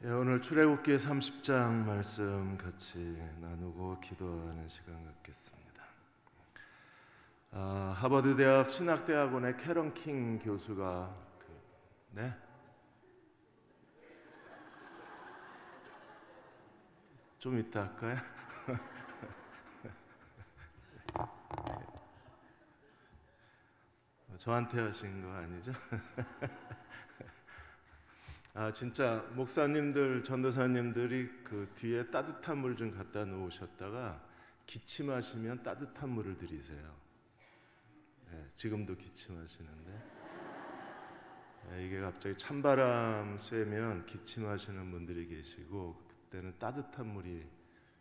오늘 출애굽기 30장 말씀 같이 나누고 기도하는 시간 갖겠습니다. 하버드 대학 신학대학원의 캐런 킹 교수가 좀 이따 할까요? 저한테 하신 거 아니죠? 진짜 목사님들, 전도사님들이 그 뒤에 따뜻한 물 좀 갖다 놓으셨다가 기침하시면 따뜻한 물을 드리세요. 지금도 기침하시는데 이게 갑자기 찬바람 쐬면 기침하시는 분들이 계시고 그때는 따뜻한 물이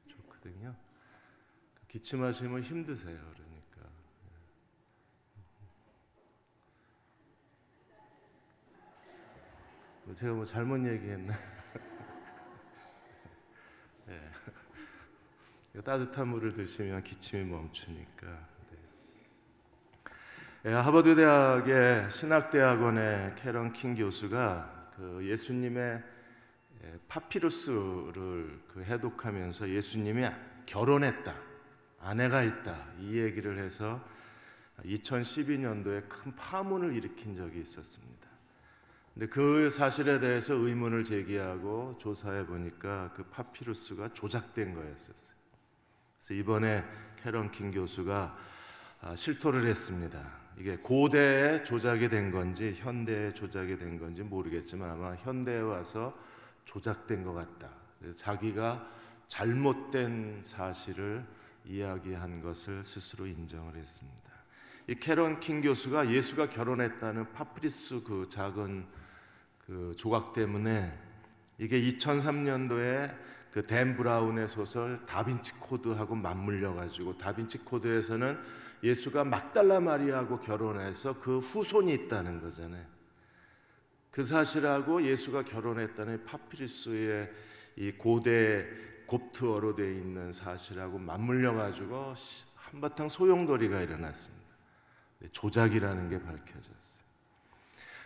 좋거든요. 기침하시면 힘드세요. 그러니까 제가 뭐 잘못 얘기했나? 따뜻한 물을 드시면 기침이 멈추니까. 하버드 대학의 신학대학원의 캐런 킹 교수가 그 예수님의 파피루스를 해독하면서 예수님이 결혼했다, 아내가 있다 이 얘기를 해서 2012년도에 큰 파문을 일으킨 적이 있었습니다. 근데 그 사실에 대해서 의문을 제기하고 조사해 보니까 그 파피루스가 조작된 거였었어요. 그래서 이번에 캐런 킹 교수가 실토를 했습니다. 이게 고대에 조작이 된 건지 현대에 조작이 된 건지 모르겠지만 아마 현대에 와서 조작된 것 같다. 그래서 자기가 잘못된 사실을 이야기한 것을 스스로 인정을 했습니다. 이 캐런 킹 교수가 예수가 결혼했다는 파피루스 그 작은 그 조각 때문에 이게 2003년도에 그 댄 브라운의 소설 다빈치 코드하고 맞물려 가지고 다빈치 코드에서는 예수가 막달라 마리아하고 결혼해서 그 후손이 있다는 거잖아요. 그 사실하고 예수가 결혼했다는 파피루스의 이 고대 곱트어로 되어 있는 사실하고 맞물려 가지고 한바탕 소용돌이가 일어났습니다. 조작이라는 게 밝혀졌어요.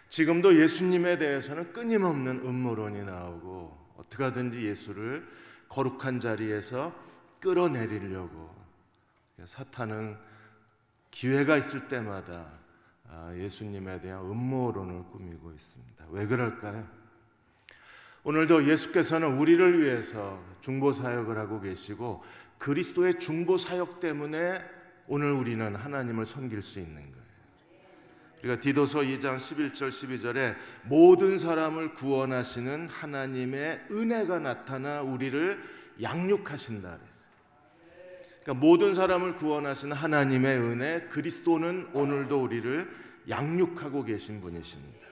지금도 예수님에 대해서는 끊임없는 음모론이 나오고 어떻게 하든지 예수를 거룩한 자리에서 끌어내리려고 사탄은 기회가 있을 때마다 예수님에 대한 음모론을 꾸미고 있습니다. 왜 그럴까요? 오늘도 예수께서는 우리를 위해서 중보사역을 하고 계시고 그리스도의 중보사역 때문에 오늘 우리는 하나님을 섬길 수 있는 거예요. 우리가 디도서 2장 11절 12절에 모든 사람을 구원하시는 하나님의 은혜가 나타나 우리를 양육하신다 그랬어요. 그러니까 모든 사람을 구원하시는 하나님의 은혜, 그리스도는 오늘도 우리를 양육하고 계신 분이십니다.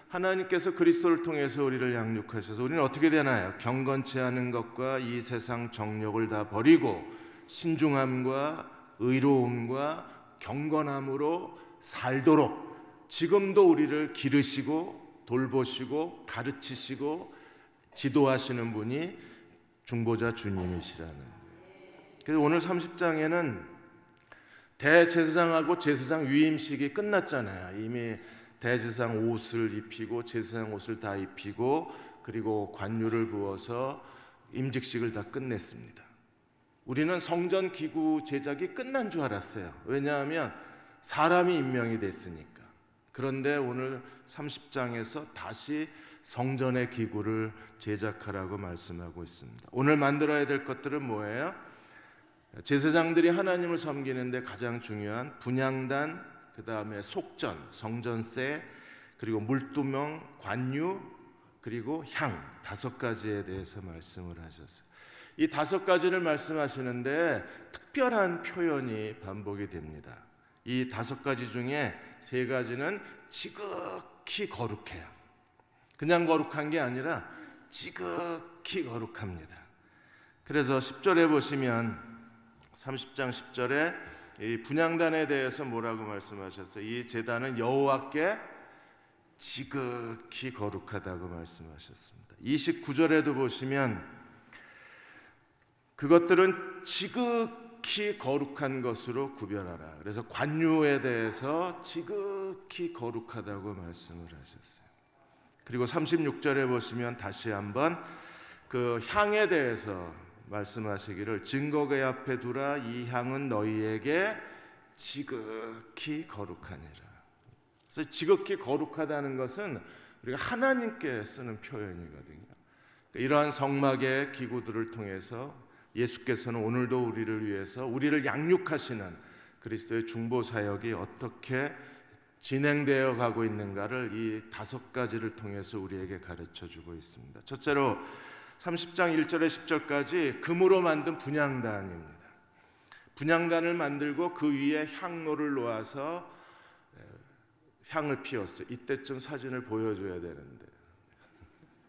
하나님께서 그리스도를 통해서 우리를 양육하셔서 우리는 어떻게 되나요? 경건치 않은 것과 이 세상 정욕을 다 버리고 신중함과 의로움과 경건함으로 살도록 지금도 우리를 기르시고 돌보시고 가르치시고 지도하시는 분이 중보자 주님이시라는 거예요. 그래서 오늘 30장에는 대제사장하고 제사장 위임식이 끝났잖아요. 이미 대제사장 옷을 입히고 제사장 옷을 다 입히고 그리고 관유를 부어서 임직식을 다 끝냈습니다. 우리는 성전 기구 제작이 끝난 줄 알았어요. 왜냐하면 사람이 임명이 됐으니까. 그런데 오늘 30장에서 다시 성전의 기구를 제작하라고 말씀하고 있습니다. 오늘 만들어야 될 것들은 뭐예요? 제사장들이 하나님을 섬기는데 가장 중요한 분향단, 그 다음에 속전, 성전세, 그리고 물두멍, 관유, 그리고 향 5가지에 대해서 말씀을 하셨어요. 이 5가지를 말씀하시는데 특별한 표현이 반복이 됩니다. 이 5가지 중에 3가지는 지극히 거룩해요. 그냥 거룩한 게 아니라 지극히 거룩합니다. 그래서 10절에 보시면 30장 10절에 이 분향단에 대해서 뭐라고 말씀하셨어요? 이 제단은 여호와께 지극히 거룩하다고 말씀하셨습니다. 29절에도 보시면 그것들은 지극히 거룩한 것으로 구별하라. 그래서 관유에 대해서 지극히 거룩하다고 말씀을 하셨어요. 그리고 36절에 보시면 다시 한번 그 향에 대해서 말씀하시기를 증거궤 앞에 두라. 이 향은 너희에게 지극히 거룩하니라. 그래서 지극히 거룩하다는 것은 우리가 하나님께 쓰는 표현이거든요. 이러한 성막의 기구들을 통해서 예수께서는 오늘도 우리를 위해서 우리를 양육하시는 그리스도의 중보 사역이 어떻게 진행되어 가고 있는가를 이 5가지를 통해서 우리에게 가르쳐 주고 있습니다. 첫째로 30장 1절에 10절까지 금으로 만든 분향단입니다. 분향단을 만들고 그 위에 향로를 놓아서 향을 피웠어요. 이때쯤 사진을 보여줘야 되는데,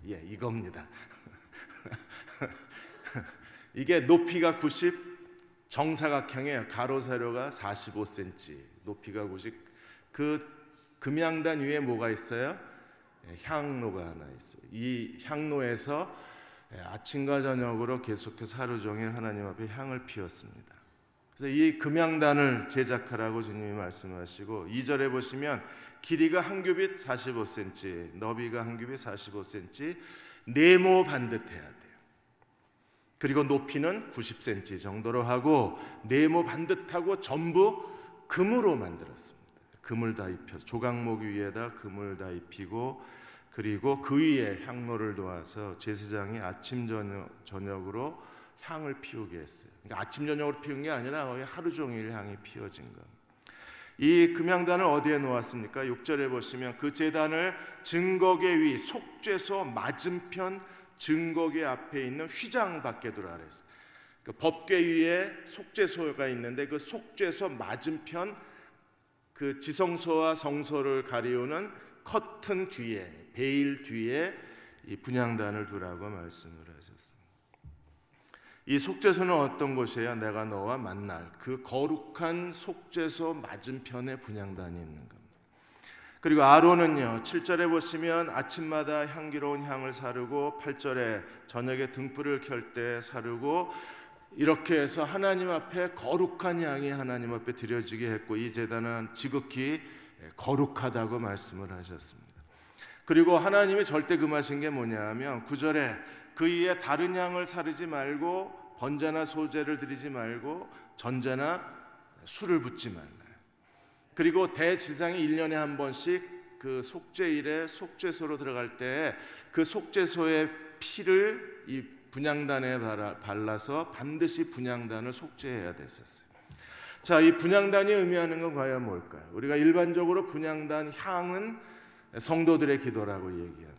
예, 이겁니다. 이게 높이가 90, 정사각형이에요. 가로 세로가 45cm, 높이가 90. 그 금향단 위에 뭐가 있어요? 향로가 하나 있어요. 이 향로에서 아침과 저녁으로 계속해서 하루 종일 하나님 앞에 향을 피웠습니다. 그래서 이 금향단을 제작하라고 주님이 말씀하시고 2절에 보시면 길이가 한 규빗 45cm, 너비가 한 규빗 45cm, 네모 반듯해야 돼요. 그리고 높이는 90cm 정도로 하고 네모 반듯하고 전부 금으로 만들었습니다. 금을 다 입혀서 조각목 위에다 금을 다 입히고 그리고 그 위에 향로를 놓아서 제사장이 아침 저녁으로 향을 피우게 했어요. 그러니까 아침 저녁으로 피운 게 아니라 거의 하루 종일 향이 피워진 겁니다. 이 금향단을 어디에 놓았습니까? 6절에 보시면 그 제단을 증거궤 위 속죄소 맞은편 증거궤 앞에 있는 휘장 밖에 두라 그랬어요. 그 법궤 위에 속죄소가 있는데 그 속죄소 맞은편 그 지성소와 성소를 가리우는 커튼 뒤에, 베일 뒤에 이 분향단을 두라고 말씀을 하셨습니다. 이 속죄소는 어떤 곳이에요? 내가 너와 만날 그 거룩한 속죄소 맞은편에 분향단이 있는 겁니다. 그리고 아론은요 7절에 보시면 아침마다 향기로운 향을 사르고 8절에 저녁에 등불을 켤 때 사르고 이렇게 해서 하나님 앞에 거룩한 향이 하나님 앞에 드려지게 했고 이 제단은 지극히 거룩하다고 말씀을 하셨습니다. 그리고 하나님이 절대 금하신 게 뭐냐면 9절에 그 위에 다른 향을 사르지 말고 번제나 소제를 드리지 말고 전제나 술을 붓지 말라. 그리고 대지상이 1년에 한 번씩 그 속죄일에 속죄소로 들어갈 때 그 속죄소의 피를 이 분향단에 발라서 반드시 분향단을 속죄해야 됐었어요. 자, 이 분향단이 의미하는 건 과연 뭘까요? 우리가 일반적으로 분향단 향은 성도들의 기도라고 얘기합니다.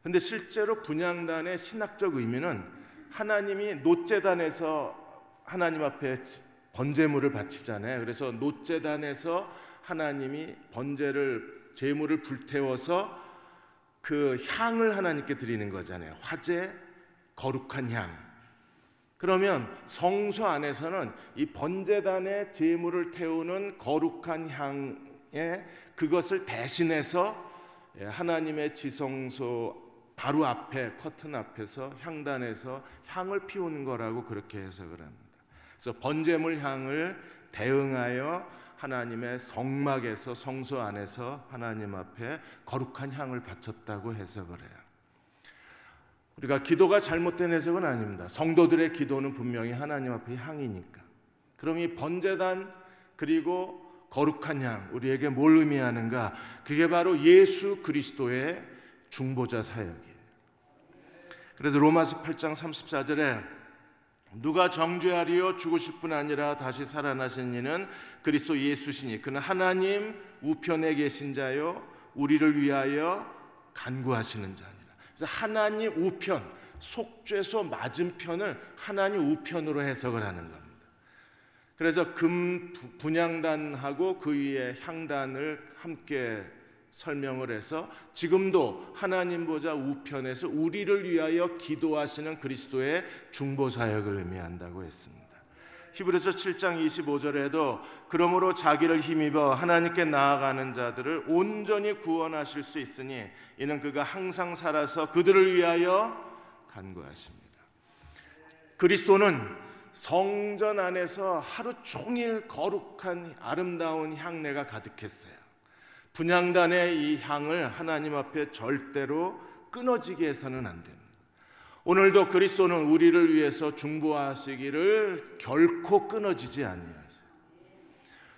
그런데 실제로 분향단의 신학적 의미는 하나님이 놋제단에서 하나님 앞에 번제물을 바치잖아요. 그래서 놋제단에서 하나님이 제물을 불태워서 그 향을 하나님께 드리는 거잖아요. 화제, 거룩한 향. 그러면 성소 안에서는 이 번제단에 제물을 태우는 거룩한 향에 그것을 대신해서 하나님의 지성소 바로 앞에 커튼 앞에서 향단에서 향을 피우는 거라고 그렇게 해석을 합니다. 그래서 번제물 향을 대응하여 하나님의 성막에서 성소 안에서 하나님 앞에 거룩한 향을 바쳤다고 해석을 해요. 우리가 기도가 잘못된 해석은 아닙니다. 성도들의 기도는 분명히 하나님 앞에 향이니까. 그럼 이 번제단 그리고 거룩한 향 우리에게 뭘 의미하는가? 그게 바로 예수 그리스도의 중보자 사역이에요. 그래서 로마서 8장 34절에 누가 정죄하리요 죽으실 뿐 아니라 다시 살아나신 이는 그리스도 예수시니 그는 하나님 우편에 계신 자요 우리를 위하여 간구하시는 자니라. 그래서 하나님 우편, 속죄소 맞은편을 하나님 우편으로 해석을 하는 겁니다. 그래서 금 분향단하고 그 위에 향단을 함께 설명을 해서 지금도 하나님 보좌 우편에서 우리를 위하여 기도하시는 그리스도의 중보 사역을 의미한다고 했습니다. 히브리서 7장 25절에도 그러므로 자기를 힘입어 하나님께 나아가는 자들을 온전히 구원하실 수 있으니 이는 그가 항상 살아서 그들을 위하여 간구하십니다. 그리스도는 성전 안에서 하루 종일 거룩한 아름다운 향내가 가득했어요. 분향단의 이 향을 하나님 앞에 절대로 끊어지게 해서는 안 됩니다. 오늘도 그리스도는 우리를 위해서 중보하시기를 결코 끊어지지 아니하세요.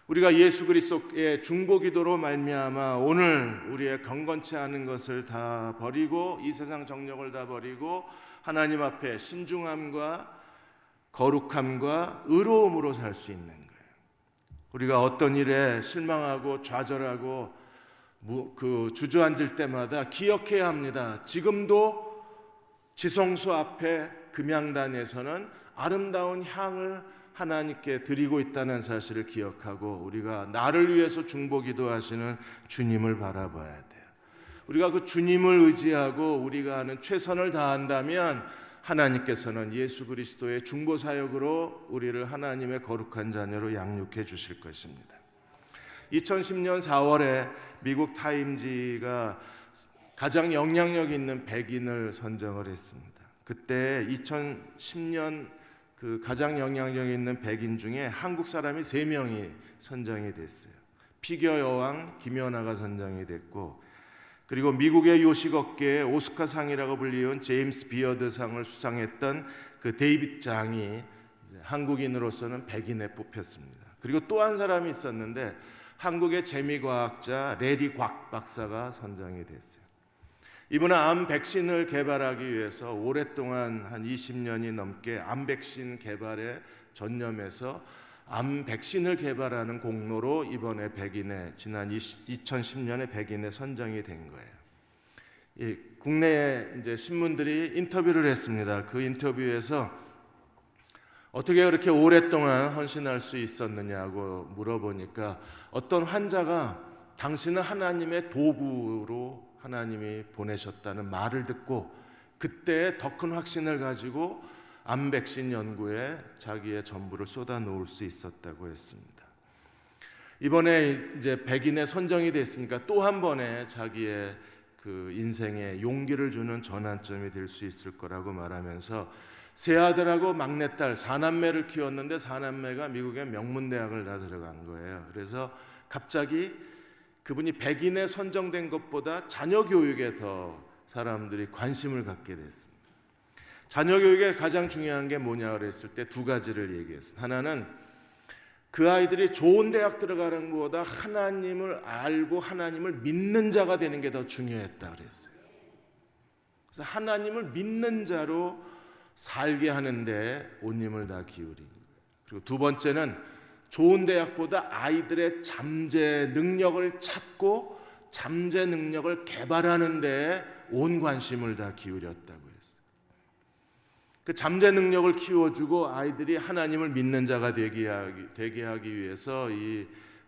우리가 예수 그리스도의 중보기도로 말미암아 오늘 우리의 경건치 않은 것을 다 버리고 이 세상 정욕을 다 버리고 하나님 앞에 신중함과 거룩함과 의로움으로 살 수 있는 거예요. 우리가 어떤 일에 실망하고 좌절하고 주저앉을 때마다 기억해야 합니다. 지금도 지성소 앞에 금양단에서는 아름다운 향을 하나님께 드리고 있다는 사실을 기억하고 우리가 나를 위해서 중보기도하시는 주님을 바라봐야 돼요. 우리가 그 주님을 의지하고 우리가 하는 최선을 다한다면 하나님께서는 예수 그리스도의 중보 사역으로 우리를 하나님의 거룩한 자녀로 양육해 주실 것입니다. 2010년 4월에 미국 타임지가 가장 영향력 있는 100인을 선정을 했습니다. 그때 2010년 그 가장 영향력 있는 100인 중에 한국 사람이 3명이 선정이 됐어요. 피겨 여왕 김연아가 선정이 됐고, 그리고 미국의 요식업계의 오스카상이라고 불리운 제임스 비어드상을 수상했던 그 데이빗 장이 한국인으로서는 100인에 뽑혔습니다. 그리고 또 한 사람이 있었는데 한국의 재미과학자 레리 곽 박사가 선정이 됐어요. 이분은 암 백신을 개발하기 위해서 오랫동안 한 20년이 넘게 암 백신 개발에 전념해서 암 백신을 개발하는 공로로 이번에 100인에 지난 2010년에 100인에 선정이 된 거예요. 국내 이제 신문들이 인터뷰를 했습니다. 그 인터뷰에서 어떻게 그렇게 오랫동안 헌신할 수 있었느냐고 물어보니까 어떤 환자가 당신은 하나님의 도구로 하나님이 보내셨다는 말을 듣고 그때 더 큰 확신을 가지고 암 백신 연구에 자기의 전부를 쏟아 놓을 수 있었다고 했습니다. 이번에 이제 100인에 선정이 됐으니까 또 한 번에 자기의 그 인생에 용기를 주는 전환점이 될 수 있을 거라고 말하면서 세 아들하고 막내딸 4남매를 키웠는데 4남매가 미국의 명문대학을 다 들어간 거예요. 그래서 갑자기 그분이 100인에 선정된 것보다 자녀 교육에 더 사람들이 관심을 갖게 됐습니다. 자녀 교육에 가장 중요한 게 뭐냐 그랬을 때 두 가지를 얘기했어요. 하나는 그 아이들이 좋은 대학 들어가는 것보다 하나님을 알고 하나님을 믿는 자가 되는 게 더 중요했다 그랬어요. 그래서 하나님을 믿는 자로 살게 하는데 온 힘을 다 기울인 거예요. 그리고 두 번째는 좋은 대학보다 아이들의 잠재 능력을 찾고 잠재 능력을 개발하는 데 온 관심을 다 기울였다고 했어요. 그 잠재 능력을 키워주고 아이들이 하나님을 믿는 자가 되게 하기 위해서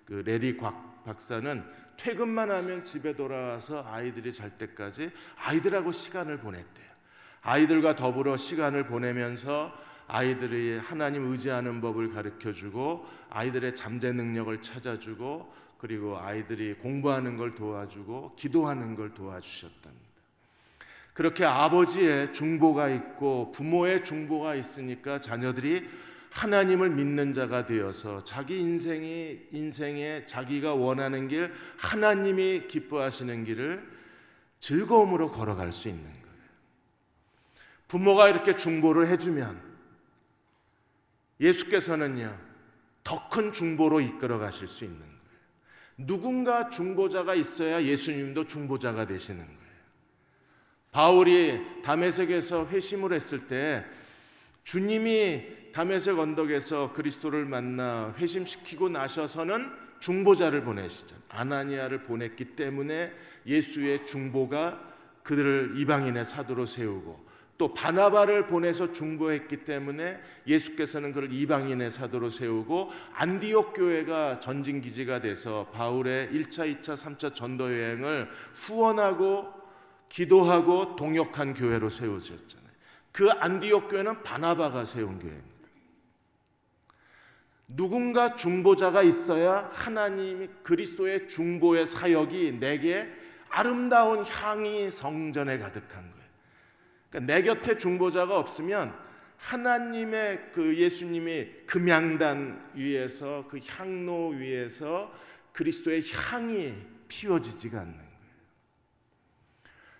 그 레리 곽 박사는 퇴근만 하면 집에 돌아와서 아이들이 잘 때까지 아이들하고 시간을 보냈대요. 아이들과 더불어 시간을 보내면서 아이들이 하나님 의지하는 법을 가르쳐주고 아이들의 잠재 능력을 찾아주고 그리고 아이들이 공부하는 걸 도와주고 기도하는 걸 도와주셨답니다. 그렇게 아버지의 중보가 있고 부모의 중보가 있으니까 자녀들이 하나님을 믿는 자가 되어서 자기 인생에 자기가 원하는 길, 하나님이 기뻐하시는 길을 즐거움으로 걸어갈 수 있는 거예요. 부모가 이렇게 중보를 해주면 예수께서는요 더 큰 중보로 이끌어 가실 수 있는 거예요. 누군가 중보자가 있어야 예수님도 중보자가 되시는 거예요. 바울이 다메섹에서 회심을 했을 때 주님이 다메섹 언덕에서 그리스도를 만나 회심시키고 나셔서는 중보자를 보내시죠. 아나니아를 보냈기 때문에 예수의 중보가 그들을 이방인의 사도로 세우고 또 바나바를 보내서 중보했기 때문에 예수께서는 그를 이방인의 사도로 세우고 안디옥 교회가 전진기지가 돼서 바울의 1차, 2차, 3차 전도 여행을 후원하고 기도하고 동역한 교회로 세우셨잖아요. 그 안디옥 교회는 바나바가 세운 교회입니다. 누군가 중보자가 있어야 하나님이 그리스도의 중보의 사역이 내게 아름다운 향이 성전에 가득한 거예요. 그러니까 내 곁에 중보자가 없으면 하나님의 그 예수님이 금양단 위에서 그 향로 위에서 그리스도의 향이 피워지지가 않는 거예요.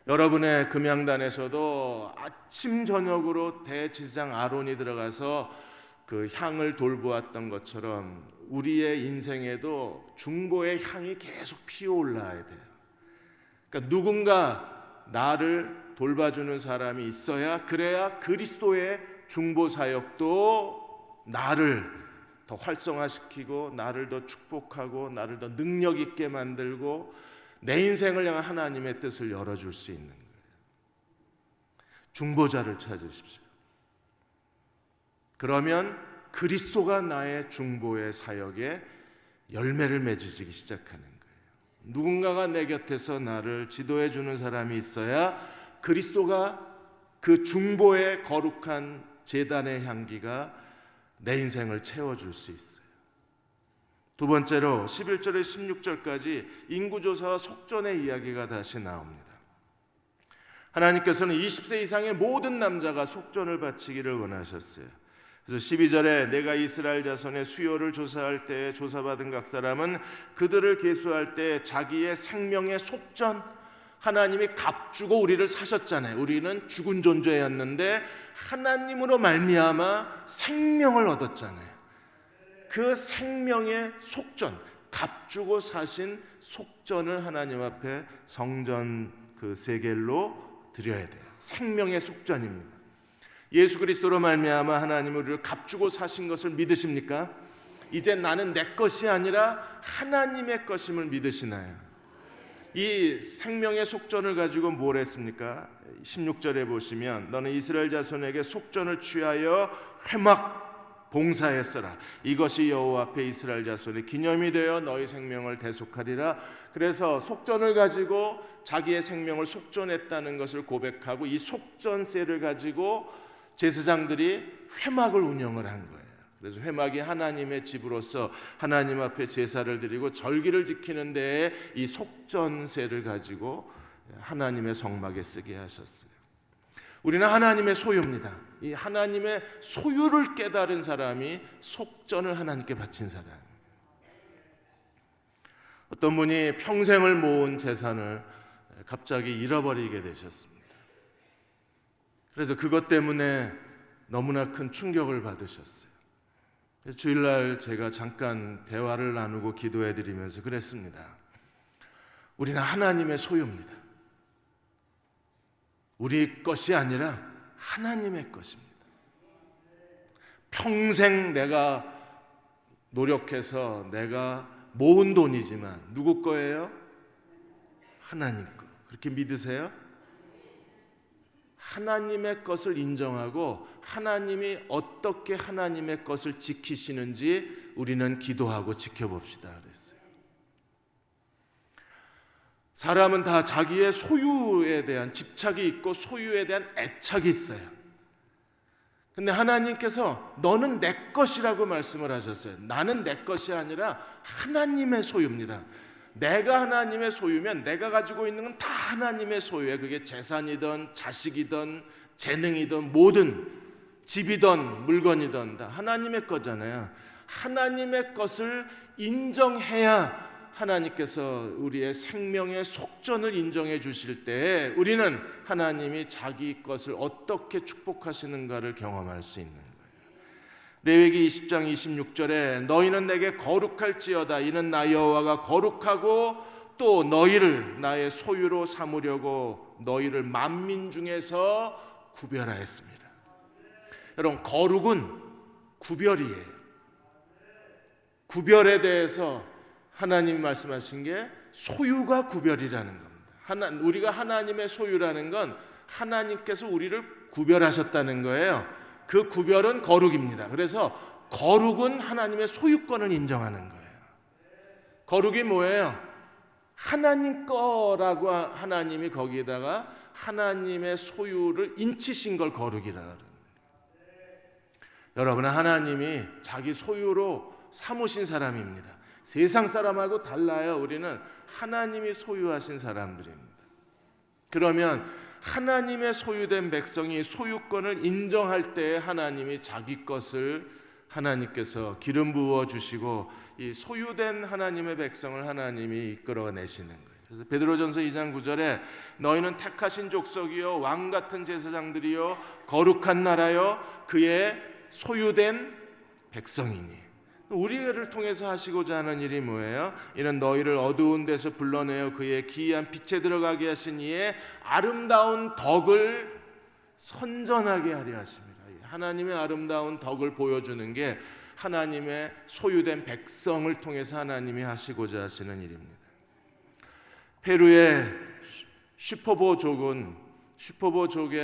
여러분의 금양단에서도 아침 저녁으로 대제사장 아론이 들어가서 그 향을 돌보았던 것처럼 우리의 인생에도 중보의 향이 계속 피어올라야 돼요. 그러니까 누군가 나를 돌봐주는 사람이 있어야, 그래야 그리스도의 중보 사역도 나를 더 활성화시키고 나를 더 축복하고 나를 더 능력 있게 만들고 내 인생을 향한 하나님의 뜻을 열어줄 수 있는 거예요. 중보자를 찾으십시오. 그러면 그리스도가 나의 중보의 사역에 열매를 맺어지기 시작하는 거예요. 누군가가 내 곁에서 나를 지도해 주는 사람이 있어야 그리스도가 그 중보의 거룩한 제단의 향기가 내 인생을 채워줄 수 있어요. 두 번째로 11절에 16절까지 인구조사와 속전의 이야기가 다시 나옵니다. 하나님께서는 20세 이상의 모든 남자가 속전을 바치기를 원하셨어요. 그래서 12절에 내가 이스라엘 자손의 수요를 조사할 때 조사받은 각 사람은 그들을 계수할 때 자기의 생명의 속전, 하나님이 값주고 우리를 사셨잖아요. 우리는 죽은 존재였는데 하나님으로 말미암아 생명을 얻었잖아요. 그 생명의 속전, 값주고 사신 속전을 하나님 앞에 성전 그 세겔로 드려야 돼요. 생명의 속전입니다. 예수 그리스도로 말미암아 하나님 우리를 값주고 사신 것을 믿으십니까? 이제 나는 내 것이 아니라 하나님의 것임을 믿으시나요? 이 생명의 속전을 가지고 뭘 했습니까? 16절에 보시면 너는 이스라엘 자손에게 속전을 취하여 회막 봉사했어라. 이것이 여호와 앞에 이스라엘 자손의 기념이 되어 너희 생명을 대속하리라. 그래서 속전을 가지고 자기의 생명을 속전했다는 것을 고백하고 이 속전세를 가지고 제사장들이 회막을 운영을 한 거예요. 그래서 회막이 하나님의 집으로서 하나님 앞에 제사를 드리고 절기를 지키는 데에 이 속전세를 가지고 하나님의 성막에 쓰게 하셨어요. 우리는 하나님의 소유입니다. 이 하나님의 소유를 깨달은 사람이 속전을 하나님께 바친 사람이에요. 어떤 분이 평생을 모은 재산을 갑자기 잃어버리게 되셨습니다. 그래서 그것 때문에 너무나 큰 충격을 받으셨어요. 주일날 제가 잠깐 대화를 나누고 기도해드리면서 그랬습니다. 우리는 하나님의 소유입니다. 우리 것이 아니라 하나님의 것입니다. 평생 내가 노력해서 내가 모은 돈이지만 누구 거예요? 하나님 거. 그렇게 믿으세요? 하나님의 것을 인정하고 하나님이 어떻게 하나님의 것을 지키시는지 우리는 기도하고 지켜봅시다 그랬어요. 사람은 다 자기의 소유에 대한 집착이 있고 소유에 대한 애착이 있어요. 근데 하나님께서 너는 내 것이라고 말씀을 하셨어요. 나는 내 것이 아니라 하나님의 소유입니다. 내가 하나님의 소유면 내가 가지고 있는 건 다 하나님의 소유예요. 그게 재산이든 자식이든 재능이든 모든 집이든 물건이든 다 하나님의 거잖아요. 하나님의 것을 인정해야 하나님께서 우리의 생명의 속전을 인정해 주실 때 우리는 하나님이 자기 것을 어떻게 축복하시는가를 경험할 수 있는 거예요. 레위기 20장 26절에 너희는 내게 거룩할지어다. 이는 나 여호와가 거룩하고 또 너희를 나의 소유로 삼으려고 너희를 만민 중에서 구별하였습니다. 여러분, 거룩은 구별이에요. 구별에 대해서 하나님이 말씀하신 게 소유가 구별이라는 겁니다. 우리가 하나님의 소유라는 건 하나님께서 우리를 구별하셨다는 거예요. 그 구별은 거룩입니다. 그래서 거룩은 하나님의 소유권을 인정하는 거예요. 거룩이 뭐예요? 하나님 거라고 하나님이 거기에다가 하나님의 소유를 인치신 걸 거룩이라 그럽니다. 여러분, 하나님이 자기 소유로 삼으신 사람입니다. 세상 사람하고 달라요. 우리는 하나님이 소유하신 사람들입니다. 그러면 하나님의 소유된 백성이 소유권을 인정할 때 하나님이 자기 것을 하나님께서 기름 부어 주시고 이 소유된 하나님의 백성을 하나님이 이끌어내시는 거예요. 그래서 베드로전서 2장 9절에 너희는 택하신 족속이요 왕 같은 제사장들이요 거룩한 나라요 그의 소유된 백성이니. 우리를 통해서 하시고자 하는 일이 뭐예요? 이는 너희를 어두운 데서 불러내어 그의 기이한 빛에 들어가게 하신 이의 아름다운 덕을 선전하게 하려 하십니다. 하나님의 아름다운 덕을 보여주는 게 하나님의 소유된 백성을 통해서 하나님이 하시고자 하시는 일입니다. 페루의 슈퍼보족의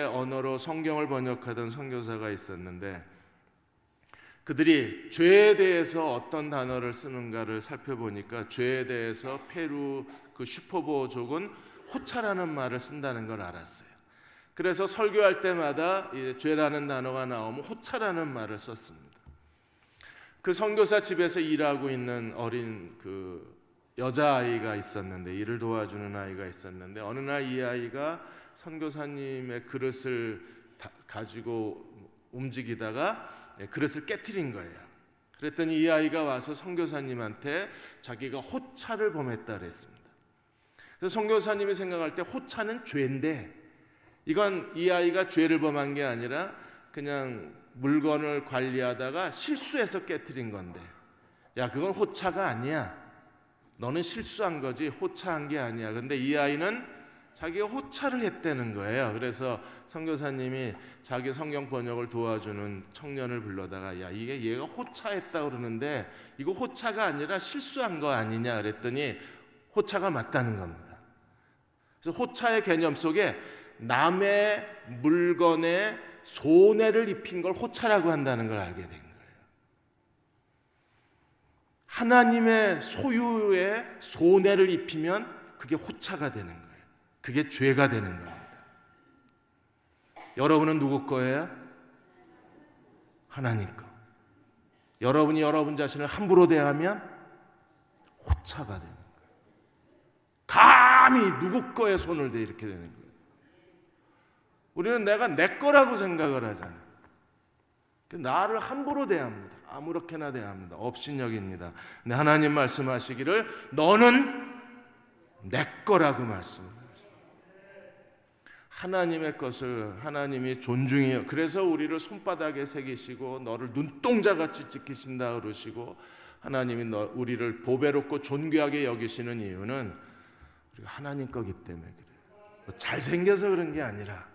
언어로 성경을 번역하던 선교사가 있었는데 그들이 죄에 대해서 어떤 단어를 쓰는가를 살펴보니까 죄에 대해서 페루 그 슈퍼보족은 호차라는 말을 쓴다는 걸 알았어요. 그래서 설교할 때마다 죄라는 단어가 나오면 호차라는 말을 썼습니다. 그 선교사 집에서 일하고 있는 어린 그 여자아이가 있었는데, 일을 도와주는 아이가 있었는데 어느 날 이 아이가 선교사님의 그릇을 가지고 움직이다가 그릇을 깨트린 거예요. 그랬더니 이 아이가 와서 선교사님한테 자기가 호차를 범했다 그랬습니다. 그래서 선교사님이 생각할 때 호차는 죄인데 이건 이 아이가 죄를 범한 게 아니라 그냥 물건을 관리하다가 실수해서 깨트린 건데, 야 그건 호차가 아니야, 너는 실수한 거지 호차한 게 아니야. 근데 이 아이는 자기가 호차를 했다는 거예요. 그래서 선교사님이 자기 성경 번역을 도와주는 청년을 불러다가 야 이게 얘가 호차했다 그러는데 이거 호차가 아니라 실수한 거 아니냐 그랬더니 호차가 맞다는 겁니다. 그래서 호차의 개념 속에 남의 물건에 손해를 입힌 걸 호차라고 한다는 걸 알게 된 거예요. 하나님의 소유에 손해를 입히면 그게 호차가 되는 거예요. 그게 죄가 되는 겁니다. 여러분은 누구 거예요? 하나님 거. 여러분이 여러분 자신을 함부로 대하면 호차가 되는 거예요. 감히 누구 거에 손을 대 이렇게 되는 거예요. 우리는 내가 내 거라고 생각을 하잖아요. 나를 함부로 대합니다. 아무렇게나 대합니다. 업신여깁니다. 근데 하나님 말씀하시기를 너는 내 거라고 말씀합니다. 하나님의 것을 하나님이 존중해요. 그래서 우리를 손바닥에 새기시고 너를 눈동자같이 지키신다 그러시고 하나님이 우리를 보배롭고 존귀하게 여기시는 이유는 우리가 하나님 거기 때문에 그래요. 잘생겨서 그런 게 아니라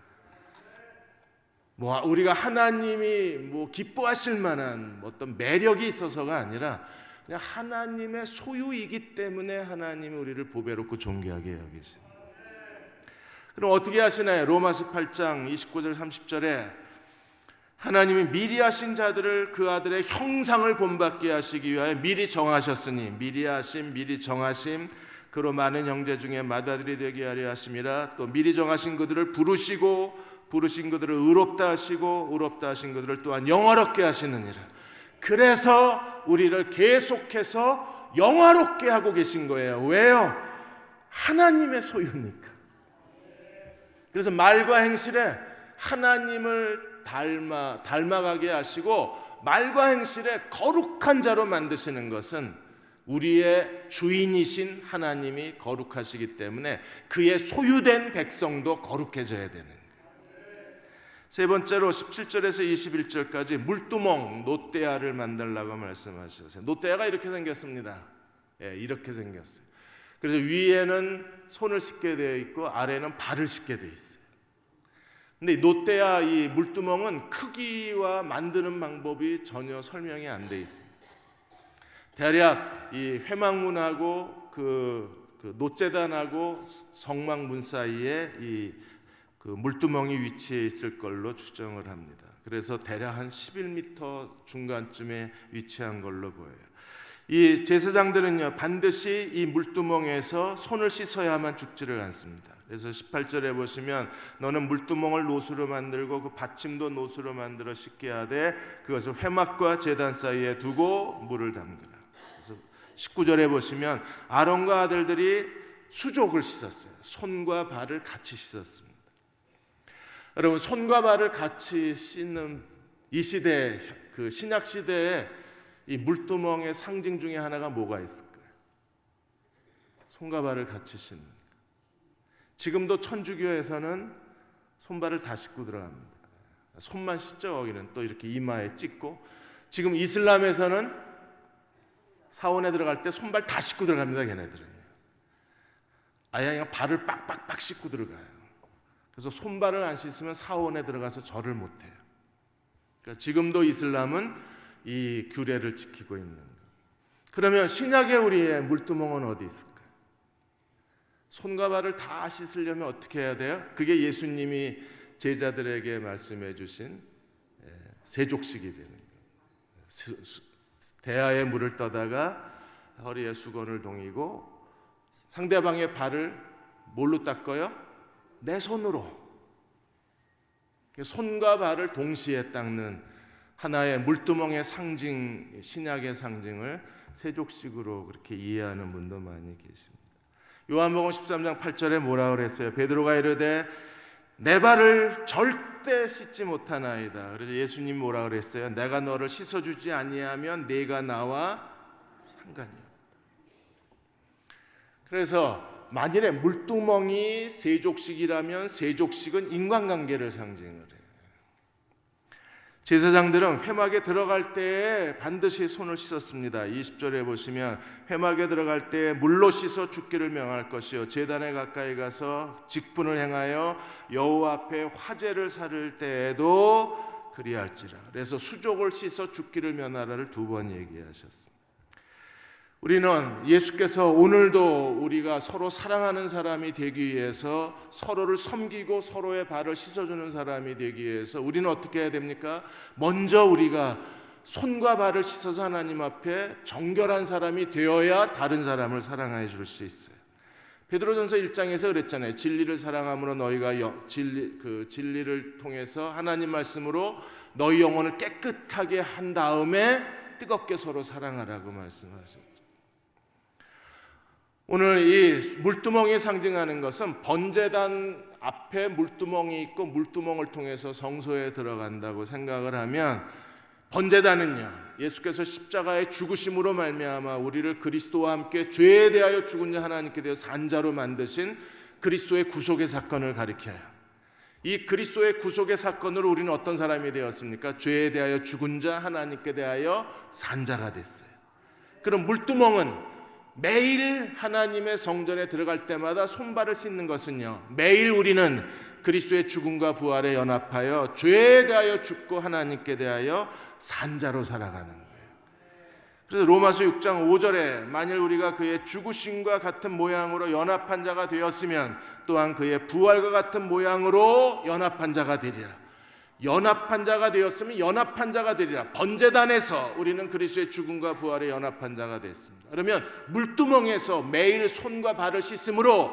우리가 하나님이 기뻐하실 만한 어떤 매력이 있어서가 아니라 그냥 하나님의 소유이기 때문에 하나님이 우리를 보배롭고 존귀하게 여기십니다. 그럼 어떻게 하시나요? 로마서 8장 29절 30절에 하나님이 미리 하신 자들을 그 아들의 형상을 본받게 하시기 위하여 미리 정하셨으니 미리 하심 미리 정하심 그로 많은 형제 중에 맏아들이 되게 하려 하심이라. 또 미리 정하신 그들을 부르시고 부르신 그들을 의롭다 하시고 의롭다 하신 그들을 또한 영화롭게 하시느니라. 그래서 우리를 계속해서 영화롭게 하고 계신 거예요. 왜요? 하나님의 소유니까. 그래서 말과 행실에 하나님을 닮아가게 하시고 말과 행실에 거룩한 자로 만드시는 것은 우리의 주인이신 하나님이 거룩하시기 때문에 그의 소유된 백성도 거룩해져야 되는 거예요. 세 번째로 17절에서 21절까지 물두멍 노떼아를 만들라고 말씀하셨어요. 노떼아가 이렇게 생겼습니다. 이렇게 생겼어요. 그래서 위에는 손을 씻게 되어 있고 아래는 발을 씻게 되어 있어요. 근데 노떼아 이 물두멍은 크기와 만드는 방법이 전혀 설명이 안 되어 있습니다. 대략 이 회막문하고 그 노제단하고 성막문 사이에 이 그 물두멍이 위치해 있을 걸로 추정을 합니다. 그래서 대략 한 11m 중간쯤에 위치한 걸로 보여요. 이 제사장들은요 반드시 이 물두멍에서 손을 씻어야만 죽지를 않습니다. 그래서 18절에 보시면 너는 물두멍을 노수로 만들고 그 받침도 노수로 만들어 씻게 하되 그것을 회막과 제단 사이에 두고 물을 담그라. 그래서 19절에 보시면 아론과 아들들이 수족을 씻었어요. 손과 발을 같이 씻었습니다. 여러분 손과 발을 같이 씻는 이 시대에 그 신약 시대에 이 물두멍의 상징 중에 하나가 뭐가 있을까요? 손과 발을 같이 씻는. 지금도 천주교에서는 손발을 다 씻고 들어갑니다. 손만 씻죠. 거기는 또 이렇게 이마에 찍고. 지금 이슬람에서는 사원에 들어갈 때 손발 다 씻고 들어갑니다. 걔네들은 아예 그냥 발을 빡빡빡 씻고 들어가요. 그래서 손발을 안 씻으면 사원에 들어가서 절을 못해요. 그러니까 지금도 이슬람은 이 규례를 지키고 있는 거예요. 그러면 신약의 우리의 물두멍은 어디 있을까요? 손과 발을 다 씻으려면 어떻게 해야 돼요? 그게 예수님이 제자들에게 말씀해 주신 세족식이 되는 거예요. 대야에 물을 떠다가 허리에 수건을 동이고 상대방의 발을 뭘로 닦아요? 내 손으로. 손과 발을 동시에 닦는 하나의 물두멍의 상징, 신약의 상징을 세족식으로 그렇게 이해하는 분도 많이 계십니다. 요한복음 13장 8절에 뭐라 그랬어요? 베드로가 이르되 내 발을 절대 씻지 못하나이다. 그래서 예수님 뭐라 그랬어요? 내가 너를 씻어주지 아니하면 네가 나와 상관이 없다. 그래서 만일에 물두멍이 세족식이라면 세족식은 인간관계를 상징을 해요. 제사장들은 회막에 들어갈 때 반드시 손을 씻었습니다. 20절에 보시면 회막에 들어갈 때 물로 씻어 죽기를 명할 것이요 제단에 가까이 가서 직분을 행하여 여호와 앞에 화제를 살을 때에도 그리할지라. 그래서 수족을 씻어 죽기를 면하라를 2번 얘기하셨습니다. 우리는 예수께서 오늘도 우리가 서로 사랑하는 사람이 되기 위해서 서로를 섬기고 서로의 발을 씻어주는 사람이 되기 위해서 우리는 어떻게 해야 됩니까? 먼저 우리가 손과 발을 씻어서 하나님 앞에 정결한 사람이 되어야 다른 사람을 사랑해 줄 수 있어요. 베드로전서 1장에서 그랬잖아요. 진리를 사랑함으로 너희가 진리를 통해서 하나님 말씀으로 너희 영혼을 깨끗하게 한 다음에 뜨겁게 서로 사랑하라고 말씀하셨죠. 오늘 이 물두멍이 상징하는 것은 번제단 앞에 물두멍이 있고 물두멍을 통해서 성소에 들어간다고 생각을 하면 번제단은요 예수께서 십자가의 죽으심으로 말미암아 우리를 그리스도와 함께 죄에 대하여 죽은 자 하나님께 대해 산자로 만드신 그리스도의 구속의 사건을 가리켜요. 이 그리스도의 구속의 사건으로 우리는 어떤 사람이 되었습니까? 죄에 대하여 죽은 자 하나님께 대하여 산자가 됐어요. 그럼 물두멍은 매일 하나님의 성전에 들어갈 때마다 손발을 씻는 것은요 매일 우리는 그리스도의 죽음과 부활에 연합하여 죄에 대하여 죽고 하나님께 대하여 산자로 살아가는 거예요. 그래서 로마서 6장 5절에 만일 우리가 그의 죽으심과 같은 모양으로 연합한 자가 되었으면 또한 그의 부활과 같은 모양으로 연합한 자가 되리라. 연합한 자가 되었으면 연합한 자가 되리라. 번제단에서 우리는 그리스도의 죽음과 부활에 연합한 자가 됐습니다. 그러면 물두멍에서 매일 손과 발을 씻음으로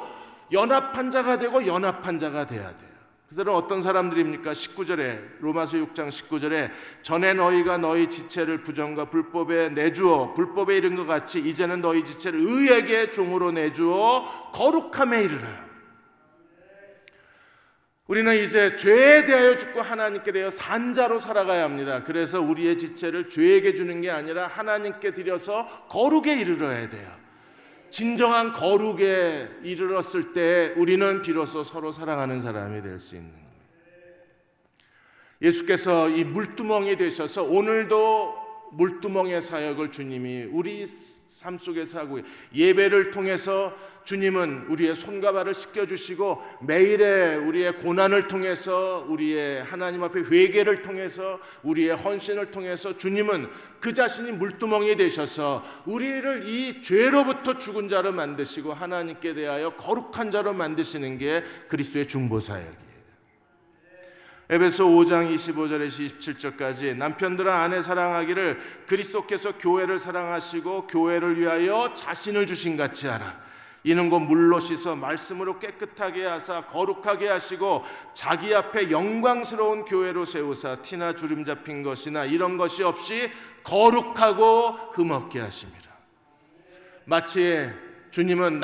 연합한 자가 되고 연합한 자가 돼야 돼요. 그들은 어떤 사람들입니까? 19절에 로마서 6장 19절에 전에 너희가 너희 지체를 부정과 불법에 내주어 불법에 이른 것 같이 이제는 너희 지체를 의에게 종으로 내주어 거룩함에 이르라. 우리는 이제 죄에 대하여 죽고 하나님께 대하여 산자로 살아가야 합니다. 그래서 우리의 지체를 죄에게 주는 게 아니라 하나님께 드려서 거룩에 이르러야 돼요. 진정한 거룩에 이르렀을 때 우리는 비로소 서로 사랑하는 사람이 될 수 있는 거예요. 예수께서 이 물두멍이 되셔서 오늘도 물두멍의 사역을 주님이 우리 삶 속에서 하고 예배를 통해서 주님은 우리의 손과 발을 씻겨주시고 매일의 우리의 고난을 통해서 우리의 하나님 앞에 회개를 통해서 우리의 헌신을 통해서 주님은 그 자신이 물두멍이 되셔서 우리를 이 죄로부터 죽은 자로 만드시고 하나님께 대하여 거룩한 자로 만드시는 게 그리스도의 중보사역이에요. 에베소 5장 25절에서 27절까지 남편들아 아내 사랑하기를 그리스도께서 교회를 사랑하시고 교회를 위하여 자신을 주신 같이 하라. 이는 곧 물로 씻어 말씀으로 깨끗하게 하사 거룩하게 하시고 자기 앞에 영광스러운 교회로 세우사 티나 주름 잡힌 것이나 이런 것이 없이 거룩하고 흠없게 하심이라. 마치 주님은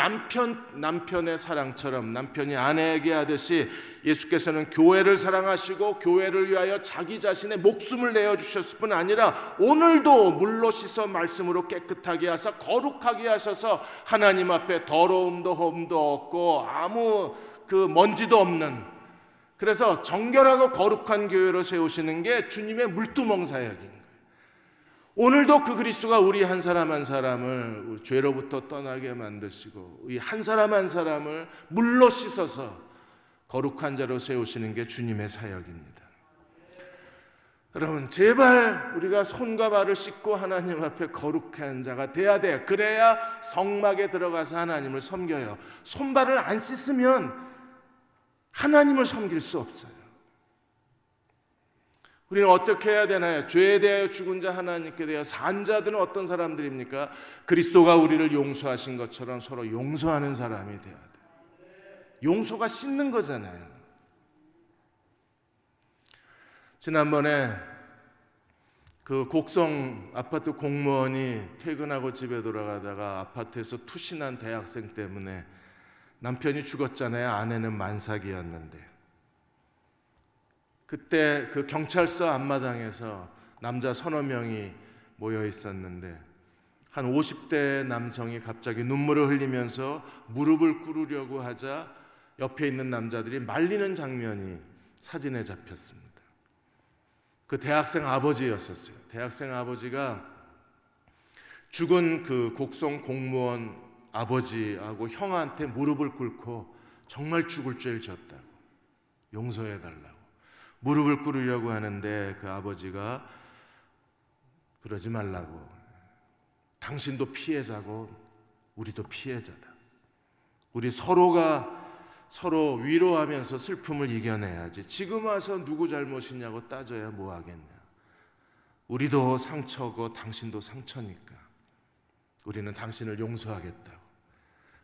남편의 사랑처럼 남편이 아내에게 하듯이 예수께서는 교회를 사랑하시고 교회를 위하여 자기 자신의 목숨을 내어주셨을 뿐 아니라 오늘도 물로 씻어 말씀으로 깨끗하게 하사 거룩하게 하셔서 하나님 앞에 더러움도 험도 없고 아무 그 먼지도 없는, 그래서 정결하고 거룩한 교회로 세우시는 게 주님의 물두멍 사역인 거예요. 오늘도 그 그리스도가 우리 한 사람 한 사람을 죄로부터 떠나게 만드시고 이 한 사람 한 사람을 물로 씻어서 거룩한 자로 세우시는 게 주님의 사역입니다. 여러분, 제발 우리가 손과 발을 씻고 하나님 앞에 거룩한 자가 돼야 돼요. 그래야 성막에 들어가서 하나님을 섬겨요. 손발을 안 씻으면 하나님을 섬길 수 없어요. 우리는 어떻게 해야 되나요? 죄에 대하여 죽은 자 하나님께 대하여 산 자들은 어떤 사람들입니까? 그리스도가 우리를 용서하신 것처럼 서로 용서하는 사람이 되어야 돼요. 용서가 씻는 거잖아요. 지난번에 그 곡성 아파트 공무원이 퇴근하고 집에 돌아가다가 아파트에서 투신한 대학생 때문에 남편이 죽었잖아요. 아내는 만삭이었는데 그때 그 경찰서 앞마당에서 남자 서너 명이 모여 있었는데 한 50대 남성이 갑자기 눈물을 흘리면서 무릎을 꿇으려고 하자 옆에 있는 남자들이 말리는 장면이 사진에 잡혔습니다. 그 대학생 아버지였었어요. 대학생 아버지가 죽은 그 곡성 공무원 아버지하고 형한테 무릎을 꿇고 정말 죽을 죄를 졌다고 용서해달라고 무릎을 꿇으려고 하는데 그 아버지가 그러지 말라고, 당신도 피해자고 우리도 피해자다. 우리 서로가 서로 위로하면서 슬픔을 이겨내야지. 지금 와서 누구 잘못이냐고 따져야 뭐 하겠냐. 우리도 상처고 당신도 상처니까 우리는 당신을 용서하겠다고.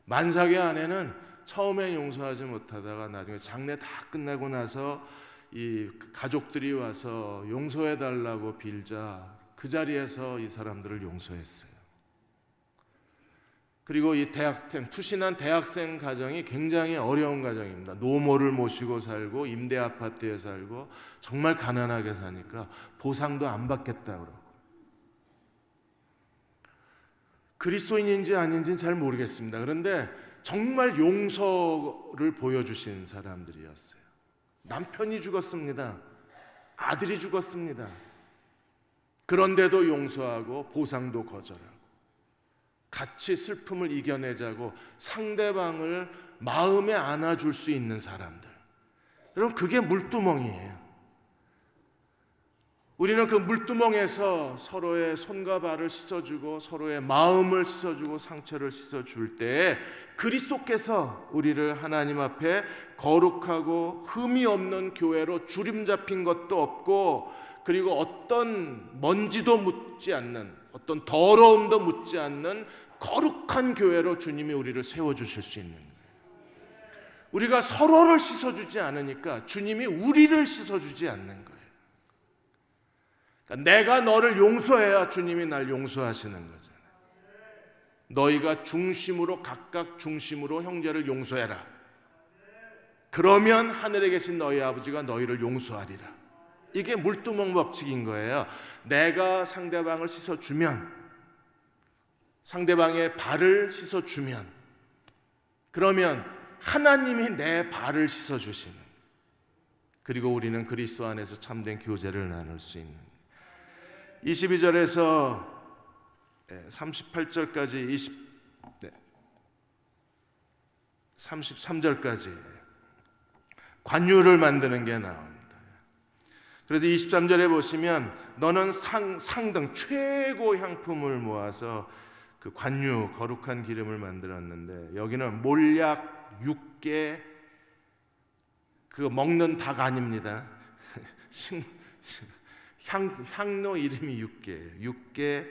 만삭의 아내는 처음에 용서하지 못하다가 나중에 장례 다 끝나고 나서 이 가족들이 와서 용서해달라고 빌자 그 자리에서 이 사람들을 용서했어요. 그리고 이 대학생, 투신한 대학생 가정이 굉장히 어려운 가정입니다. 노모를 모시고 살고 임대 아파트에 살고 정말 가난하게 사니까 보상도 안 받겠다 그러고. 그리스도인인지 아닌지는 잘 모르겠습니다. 그런데 정말 용서를 보여주신 사람들이었어요. 남편이 죽었습니다. 아들이 죽었습니다. 그런데도 용서하고 보상도 거절하고 같이 슬픔을 이겨내자고 상대방을 마음에 안아줄 수 있는 사람들. 여러분, 그게 물두멍이에요. 우리는 그 물두멍에서 서로의 손과 발을 씻어주고 서로의 마음을 씻어주고 상처를 씻어줄 때 그리스도께서 우리를 하나님 앞에 거룩하고 흠이 없는 교회로 주름 잡힌 것도 없고 그리고 어떤 먼지도 묻지 않는 어떤 더러움도 묻지 않는 거룩한 교회로 주님이 우리를 세워주실 수 있는 거예요. 우리가 서로를 씻어주지 않으니까 주님이 우리를 씻어주지 않는 거예요. 그러니까 내가 너를 용서해야 주님이 날 용서하시는 거잖아요. 너희가 중심으로 각각 중심으로 형제를 용서해라. 그러면 하늘에 계신 너희 아버지가 너희를 용서하리라. 이게 물두멍 법칙인 거예요. 내가 상대방을 씻어주면, 상대방의 발을 씻어주면, 그러면 하나님이 내 발을 씻어주시는, 그리고 우리는 그리스도 안에서 참된 교제를 나눌 수 있는. 22절에서 38절까지 33절까지 관유를 만드는 게 나옵니다. 그래서 23절에 보시면 너는 상등 최고 향품을 모아서 그 관유 거룩한 기름을 만들었는데, 여기는 몰약 6개, 그 먹는 닭 아닙니다. 향로 이름이 6개예요. 6개,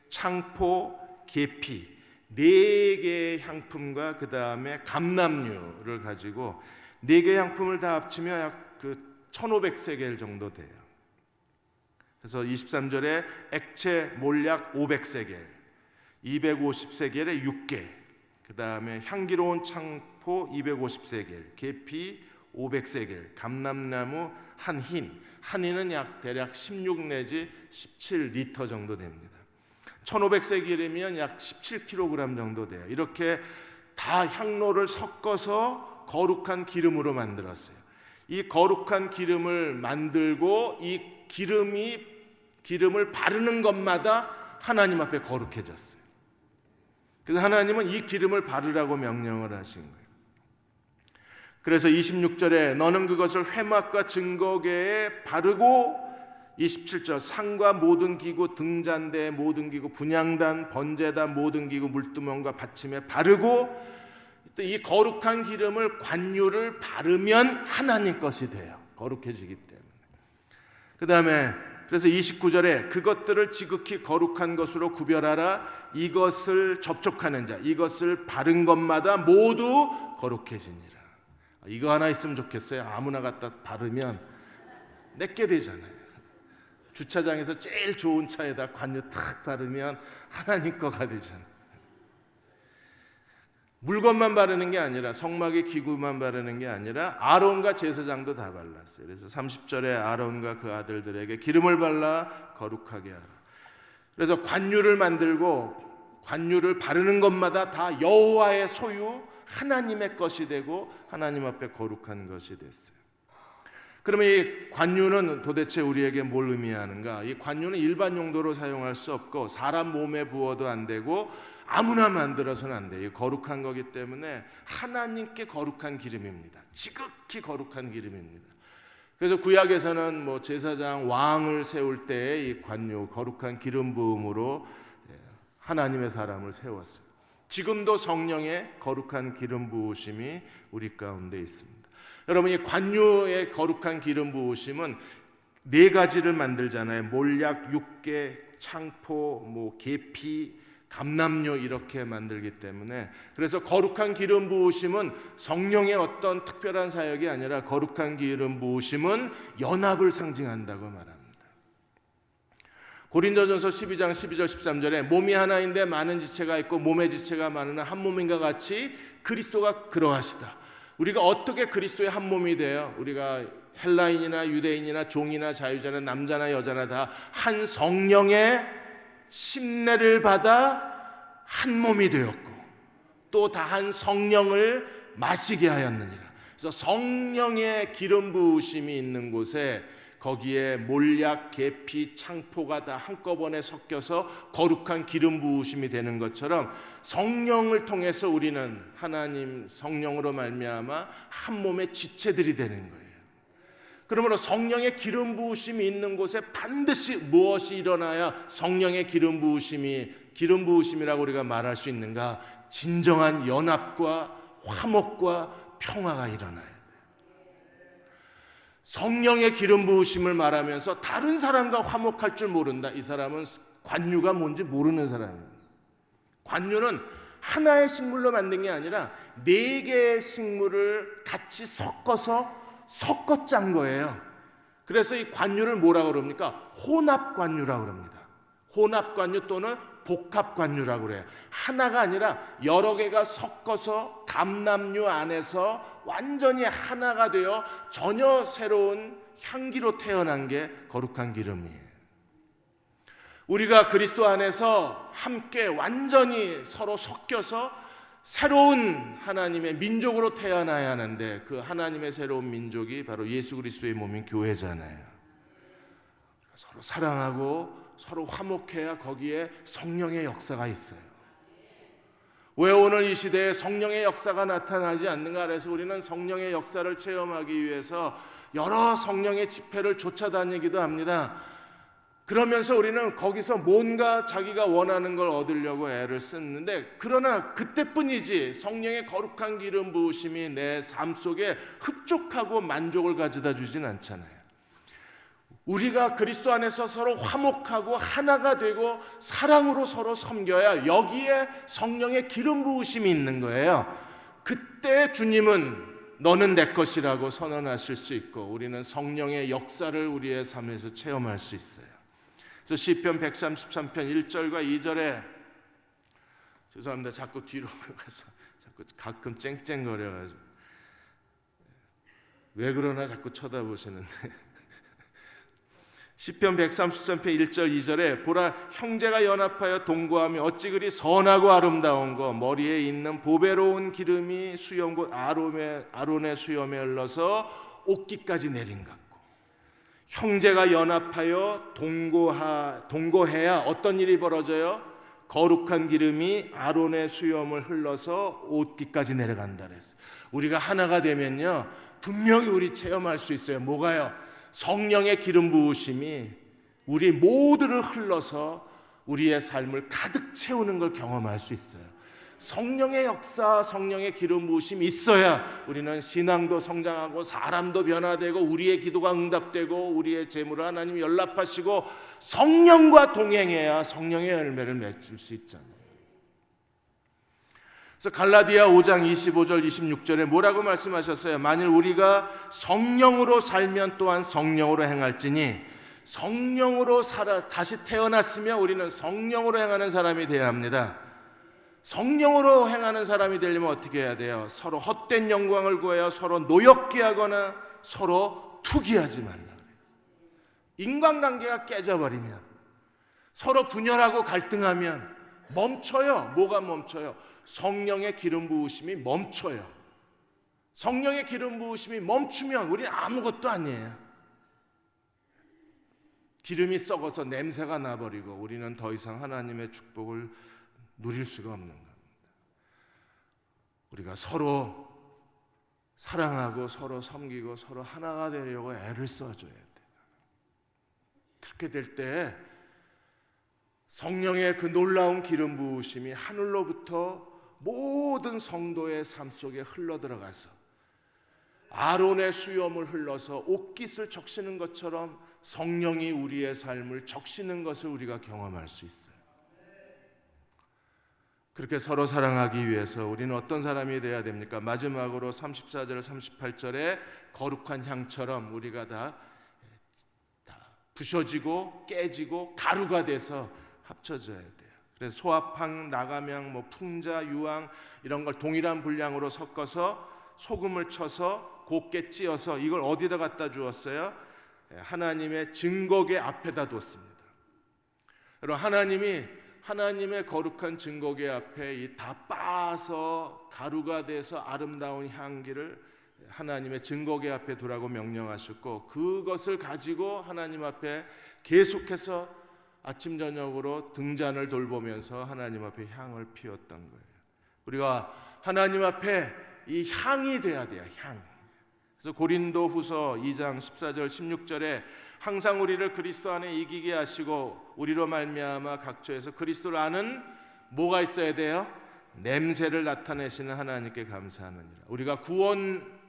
창포, 계피 4개의 향품과 그 다음에 감람류를 가지고 4개의 향품을 다 합치면 약 그 1500세겔 정도 돼요. 그래서 23절에 액체 몰약 500세겔, 250세겔에 6개, 그 다음에 향기로운 창포 250세겔, 계피 500세겔, 감람나무 한 흰. 한 흰은 대략 16 내지 17리터 정도 됩니다. 1500세겔이면 약 17kg 정도 돼요. 이렇게 다 향로를 섞어서 거룩한 기름으로 만들었어요. 이 거룩한 기름을 만들고 이 기름을 바르는 것마다 하나님 앞에 거룩해졌어요. 그래서 하나님은 이 기름을 바르라고 명령을 하신 거예요. 그래서 26절에 너는 그것을 회막과 증거궤에 바르고, 27절 상과 모든 기구, 등잔대 모든 기구, 분향단, 번제단 모든 기구, 물두멍과 받침에 바르고, 이 거룩한 기름을 관유를 바르면 하나님 것이 돼요. 거룩해지기 때문에. 그 다음에 그래서 29절에 그것들을 지극히 거룩한 것으로 구별하라. 이것을 접촉하는 자, 이것을 바른 것마다 모두 거룩해지니라. 이거 하나 있으면 좋겠어요. 아무나 갖다 바르면 내게 되잖아요. 주차장에서 제일 좋은 차에다 관유 탁 바르면 하나님 거가 되잖아요. 물건만 바르는 게 아니라, 성막의 기구만 바르는 게 아니라 아론과 제사장도 다 발랐어요. 그래서 30절에 아론과 그 아들들에게 기름을 발라 거룩하게 하라. 그래서 관유를 만들고 관유를 바르는 것마다 다 여호와의 소유, 하나님의 것이 되고 하나님 앞에 거룩한 것이 됐어요. 그러면 이 관유는 도대체 우리에게 뭘 의미하는가? 이 관유는 일반 용도로 사용할 수 없고 사람 몸에 부어도 안 되고 아무나 만들어서는 안 돼요. 거룩한 거기 때문에 하나님께 거룩한 기름입니다. 지극히 거룩한 기름입니다. 그래서 구약에서는 제사장 왕을 세울 때 이 관유, 거룩한 기름 부음으로 하나님의 사람을 세웠어요. 지금도 성령의 거룩한 기름 부으심이 우리 가운데 있습니다. 여러분, 이 관유의 거룩한 기름 부으심은 네 가지를 만들잖아요. 몰약, 육개, 창포, 계피, 감람류 이렇게 만들기 때문에, 그래서 거룩한 기름 부으심은 성령의 어떤 특별한 사역이 아니라 거룩한 기름 부으심은 연합을 상징한다고 말합니다. 고린도전서 12장 12절 13절에 몸이 하나인데 많은 지체가 있고 몸의 지체가 많으나 한 몸인가 같이 그리스도가 그러하시다. 우리가 어떻게 그리스도의 한 몸이 돼요? 우리가 헬라인이나 유대인이나 종이나 자유자나 남자나 여자나 다 한 성령의 심례를 받아 한 몸이 되었고 또 다 한 성령을 마시게 하였느니라. 그래서 성령의 기름 부으심이 있는 곳에 거기에 몰약, 계피, 창포가 다 한꺼번에 섞여서 거룩한 기름 부으심이 되는 것처럼 성령을 통해서 우리는 하나님 성령으로 말미암아 한 몸의 지체들이 되는 거예요. 그러므로 성령의 기름 부으심이 있는 곳에 반드시 무엇이 일어나야 성령의 기름 부으심이라고 우리가 말할 수 있는가? 진정한 연합과 화목과 평화가 일어나요. 성령의 기름 부으심을 말하면서 다른 사람과 화목할 줄 모른다. 이 사람은 관유가 뭔지 모르는 사람이에요. 관유는 하나의 식물로 만든 게 아니라 네 개의 식물을 같이 섞어 짠 거예요. 그래서 이 관유를 뭐라고 그럽니까? 혼합관유라고 그럽니다. 혼합관유 또는 복합관유라고 그래요. 하나가 아니라 여러 개가 섞어서 감람류 안에서 완전히 하나가 되어 전혀 새로운 향기로 태어난 게 거룩한 기름이에요. 우리가 그리스도 안에서 함께 완전히 서로 섞여서 새로운 하나님의 민족으로 태어나야 하는데, 그 하나님의 새로운 민족이 바로 예수 그리스도의 몸인 교회잖아요. 서로 사랑하고 서로 화목해야 거기에 성령의 역사가 있어요. 왜 오늘 이 시대에 성령의 역사가 나타나지 않는가? 그래서 우리는 성령의 역사를 체험하기 위해서 여러 성령의 집회를 쫓아다니기도 합니다. 그러면서 우리는 거기서 뭔가 자기가 원하는 걸 얻으려고 애를 쓰는데, 그러나 그때뿐이지 성령의 거룩한 기름 부으심이 내 삶 속에 흡족하고 만족을 가져다 주진 않잖아요. 우리가 그리스도 안에서 서로 화목하고 하나가 되고 사랑으로 서로 섬겨야 여기에 성령의 기름 부으심이 있는 거예요. 그때 주님은 너는 내 것이라고 선언하실 수 있고 우리는 성령의 역사를 우리의 삶에서 체험할 수 있어요. 그래서 시편 133편 1절과 2절에, 죄송합니다, 자꾸 뒤로 가서 가끔 쨍쨍거려가지고 왜 그러나 자꾸 쳐다보시는데 시편 133편 1절 2절에 보라 형제가 연합하여 동거하며 어찌 그리 선하고 아름다운 거 머리에 있는 보배로운 기름이 수염 곧 아론의 수염에 흘러서 옷깃까지 내린 같고 형제가 연합하여 동거해야 어떤 일이 벌어져요? 거룩한 기름이 아론의 수염을 흘러서 옷깃까지 내려간다 그랬어요. 우리가 하나가 되면요 분명히 우리 체험할 수 있어요. 뭐가요? 성령의 기름 부으심이 우리 모두를 흘러서 우리의 삶을 가득 채우는 걸 경험할 수 있어요. 성령의 역사, 성령의 기름 부으심이 있어야 우리는 신앙도 성장하고 사람도 변화되고 우리의 기도가 응답되고 우리의 재물을 하나님이 연락하시고 성령과 동행해야 성령의 열매를 맺을 수 있잖아요. 그래서 갈라디아 5장 25절 26절에 뭐라고 말씀하셨어요? 만일 우리가 성령으로 살면 또한 성령으로 행할지니 성령으로 다시 태어났으면 우리는 성령으로 행하는 사람이 되어야 합니다. 성령으로 행하는 사람이 되려면 어떻게 해야 돼요? 서로 헛된 영광을 구하여 서로 노엽게 하거나 서로 투기하지 말라 그래요. 인간관계가 깨져버리면 서로 분열하고 갈등하면 멈춰요. 뭐가 멈춰요? 성령의 기름 부으심이 멈춰요. 성령의 기름 부으심이 멈추면 우리는 아무것도 아니에요. 기름이 썩어서 냄새가 나버리고 우리는 더 이상 하나님의 축복을 누릴 수가 없는 겁니다. 우리가 서로 사랑하고 서로 섬기고 서로 하나가 되려고 애를 써줘야 돼요. 그렇게 될 때 성령의 그 놀라운 기름 부으심이 하늘로부터 모든 성도의 삶 속에 흘러들어가서 아론의 수염을 흘러서 옷깃을 적시는 것처럼 성령이 우리의 삶을 적시는 것을 우리가 경험할 수 있어요. 그렇게 서로 사랑하기 위해서 우리는 어떤 사람이 되어야 됩니까? 마지막으로 34절 38절에 거룩한 향처럼 우리가 다 부셔지고 깨지고 가루가 돼서 합쳐져야 돼요. 그래서 소합향, 나감향, 풍자, 유황 이런 걸 동일한 분량으로 섞어서 소금을 쳐서 곱게 찧어서 이걸 어디다 갖다 주었어요? 하나님의 증거궤 앞에다 뒀습니다. 여러분 하나님의 거룩한 증거궤 앞에 다 빻아서 가루가 돼서 아름다운 향기를 하나님의 증거궤 앞에 두라고 명령하셨고 그것을 가지고 하나님 앞에 계속해서 아침 저녁으로 등잔을 돌보면서 하나님 앞에 향을 피웠던 거예요. 우리가 하나님 앞에 이 향이 돼야 돼요. 향. 그래서 고린도후서 2장 14절 16절에 항상 우리를 그리스도 안에 이기게 하시고 우리로 말미암아 각처에서 그리스도를 아는 뭐가 있어야 돼요? 냄새를 나타내시는 하나님께 감사하느니라. 우리가 구원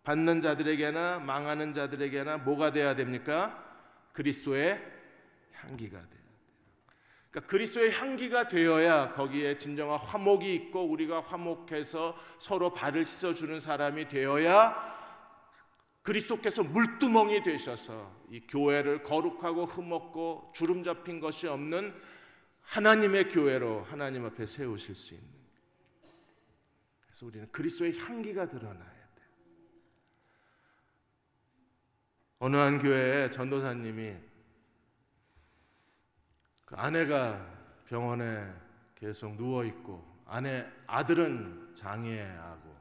받는 자들에게나 망하는 자들에게나 뭐가 돼야 됩니까? 그리스도의 향기가 돼요. 그러니까 그리스도의 향기가 되어야 거기에 진정한 화목이 있고 우리가 화목해서 서로 발을 씻어주는 사람이 되어야 그리스도께서 물두멍이 되셔서 이 교회를 거룩하고 흠없고 주름 잡힌 것이 없는 하나님의 교회로 하나님 앞에 세우실 수 있는. 그래서 우리는 그리스도의 향기가 드러나야 돼요. 어느 한 교회에 전도사님이 그 아내가 병원에 계속 누워있고 아들은 장애하고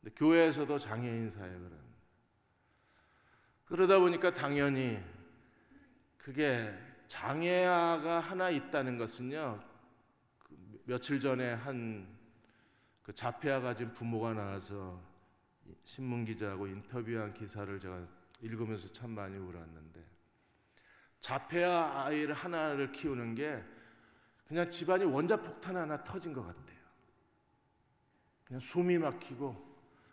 근데 교회에서도 장애인 사역을 합니다. 그러다 보니까 당연히 그게 장애아가 하나 있다는 것은요 며칠 전에 한 그 자폐아 가진 부모가 나와서 신문기자하고 인터뷰한 기사를 제가 읽으면서 참 많이 울었는데 자폐아 아이를 하나를 키우는 게 그냥 집안이 원자폭탄 하나 터진 것 같아요. 그냥 숨이 막히고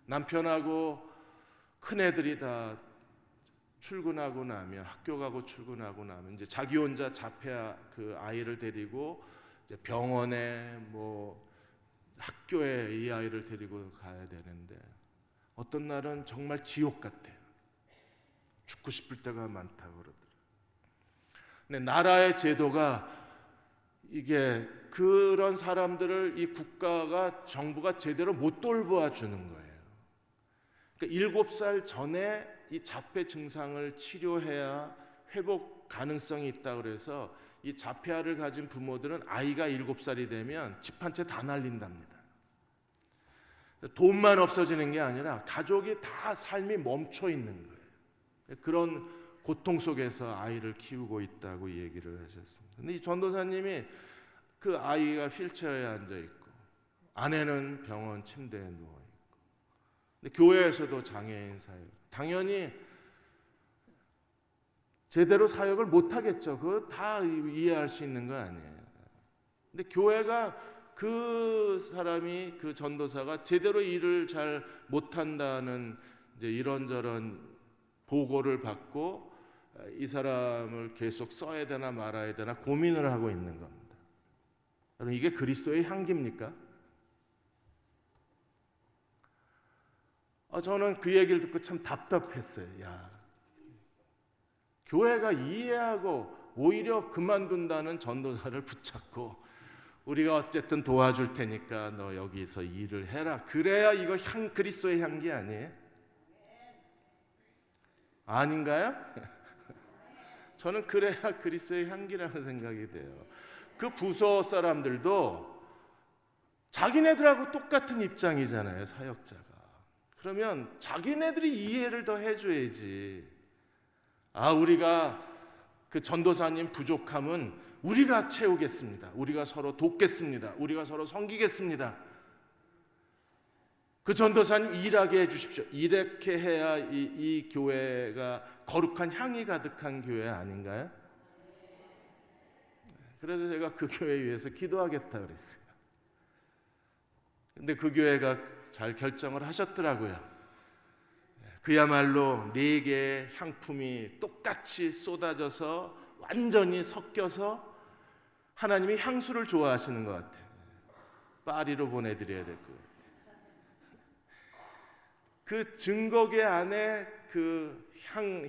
남편하고 큰애들이 다 출근하고 나면 학교 가고 출근하고 나면 이제 자기 혼자 자폐아 그 아이를 데리고 이제 병원에 학교에 이 아이를 데리고 가야 되는데 어떤 날은 정말 지옥 같아요. 죽고 싶을 때가 많다고 그러더라고요. 근데 나라의 제도가 이게 그런 사람들을 이 국가가 정부가 제대로 못 돌보아 주는 거예요. 그러니까 7살 전에 이 자폐 증상을 치료해야 회복 가능성이 있다 그래서 이 자폐아를 가진 부모들은 아이가 7살이 되면 집 한 채 다 날린답니다. 돈만 없어지는 게 아니라 가족이 다 삶이 멈춰 있는 거예요. 그런 고통 속에서 아이를 키우고 있다고 얘기를 하셨습니다. 근데 이 전도사님이 그 아이가 휠체어에 앉아 있고 아내는 병원 침대에 누워 있고, 근데 교회에서도 장애인 사역, 당연히 제대로 사역을 못 하겠죠. 그거 다 이해할 수 있는 거 아니에요. 근데 교회가 그 사람이, 그 전도사가 제대로 일을 잘 못한다는 이제 이런저런 보고를 받고 이 사람을 계속 써야 되나 말아야 되나 고민을 하고 있는 겁니다. 여러분, 이게 그리스도의 향기입니까? 저는 그 얘기를 듣고 참 답답했어요. 교회가 이해하고 오히려 그만둔다는 전도사를 붙잡고 우리가 어쨌든 도와줄 테니까 너 여기서 일을 해라. 그래야 이거 그리스도의 향기 아니에요? 아닌가요? 저는 그래야 그리스도의 향기라는 생각이 돼요. 그 부서 사람들도 자기네들하고 똑같은 입장이잖아요, 사역자가. 그러면 자기네들이 이해를 더 해줘야지. 우리가 그 전도사님 부족함은 우리가 채우겠습니다. 우리가 서로 돕겠습니다. 우리가 서로 섬기겠습니다. 그 전도사님 일하게 해주십시오. 이렇게 해야 이 교회가 거룩한 향이 가득한 교회 아닌가요? 그래서 제가 그 교회 위해서 기도하겠다 그랬어요. 근데 그 교회가 잘 결정을 하셨더라고요. 그야말로 4개의 향품이 똑같이 쏟아져서 완전히 섞여서 하나님이 향수를 좋아하시는 것 같아요. 파리로 보내드려야 될 것 같아요. 그 증거계 안에 그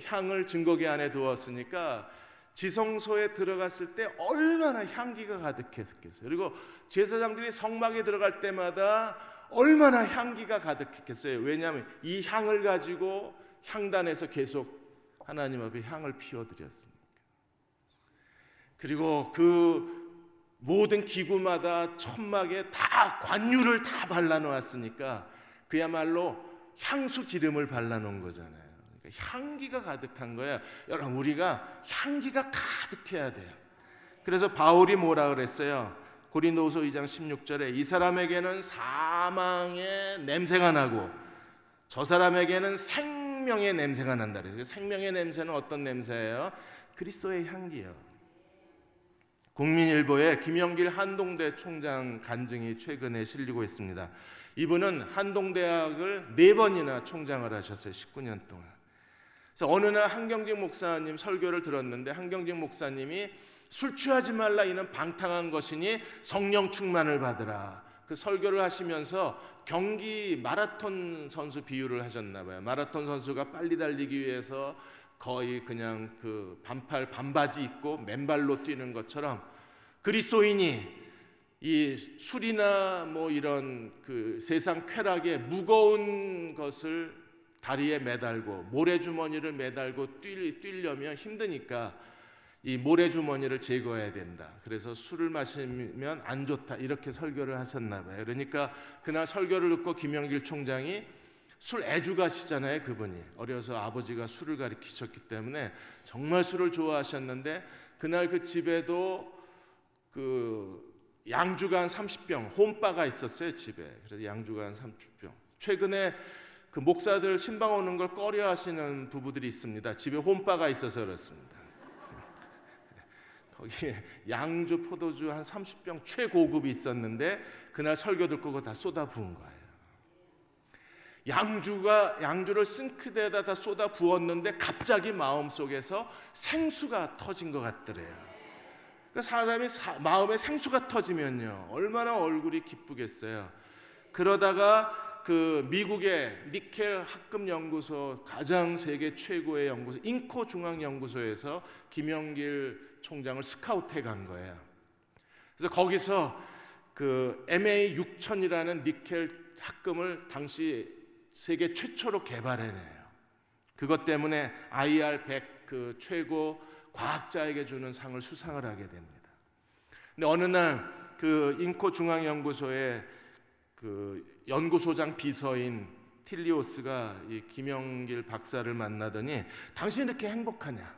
향을 증거계 안에 두었으니까 지성소에 들어갔을 때 얼마나 향기가 가득했겠어요. 그리고 제사장들이 성막에 들어갈 때마다 얼마나 향기가 가득했겠어요. 왜냐하면 이 향을 가지고 향단에서 계속 하나님 앞에 향을 피워드렸으니까. 그리고 그 모든 기구마다 천막에 다 관유를 다 발라놓았으니까 그야말로 향수 기름을 발라놓은 거잖아요. 그러니까 향기가 가득한 거예요. 여러분, 우리가 향기가 가득해야 돼요. 그래서 바울이 뭐라 그랬어요? 고린도후서 2장 16절에 이 사람에게는 사망의 냄새가 나고 저 사람에게는 생명의 냄새가 난다 그래서 생명의 냄새는 어떤 냄새예요? 그리스도의 향기예요. 국민일보에 김영길 한동대 총장 간증이 최근에 실리고 있습니다. 이분은 한동대학을 4번이나 총장을 하셨어요. 19년 동안. 그래서 어느 날 한경직 목사님 설교를 들었는데 한경직 목사님이 술 취하지 말라 이는 방탕한 것이니 성령 충만을 받으라. 그 설교를 하시면서 경기 마라톤 선수 비유를 하셨나 봐요. 마라톤 선수가 빨리 달리기 위해서 거의 그냥 그 반팔 반바지 입고 맨발로 뛰는 것처럼 그리스도인이 이 술이나 뭐 이런 그 세상 쾌락에 무거운 것을 다리에 매달고 모래주머니를 매달고 뛰려면 힘드니까 이 모래주머니를 제거해야 된다. 그래서 술을 마시면 안 좋다. 이렇게 설교를 하셨나 봐요. 그러니까 그날 설교를 듣고 김영길 총장이 술 애주가시잖아요. 그분이 어려서 아버지가 술을 가르치셨기 때문에 정말 술을 좋아하셨는데 그날 그 집에도 그 양주가 한 30병 홈바가 있었어요. 집에. 그래서 양주가 한 30병. 최근에 그 목사들 신방 오는 걸 꺼려 하시는 부부들이 있습니다. 집에 홈바가 있어서 그렇습니다. 거기에 양주, 포도주 한 30병 최고급이 있었는데 그날 설교 듣고 그거 다 쏟아 부은 거예요. 양주를 싱크대에다 다 쏟아 부었는데 갑자기 마음속에서 생수가 터진 것 같더래요. 그러니까 사람이 마음에 생수가 터지면요 얼마나 얼굴이 기쁘겠어요. 그러다가 그 미국의 니켈 합금 연구소 가장 세계 최고의 연구소 인코 중앙 연구소에서 김영길 총장을 스카우트해 간 거예요. 그래서 거기서 그 MA6000이라는 니켈 합금을 당시 세계 최초로 개발해내요. 그것 때문에 IR100 그 최고 과학자에게 주는 상을 수상을 하게 됩니다. 근데 어느 날 그 인코 중앙연구소의 그 연구소장 비서인 틸리오스가 이 김영길 박사를 만나더니 당신 이렇게 행복하냐?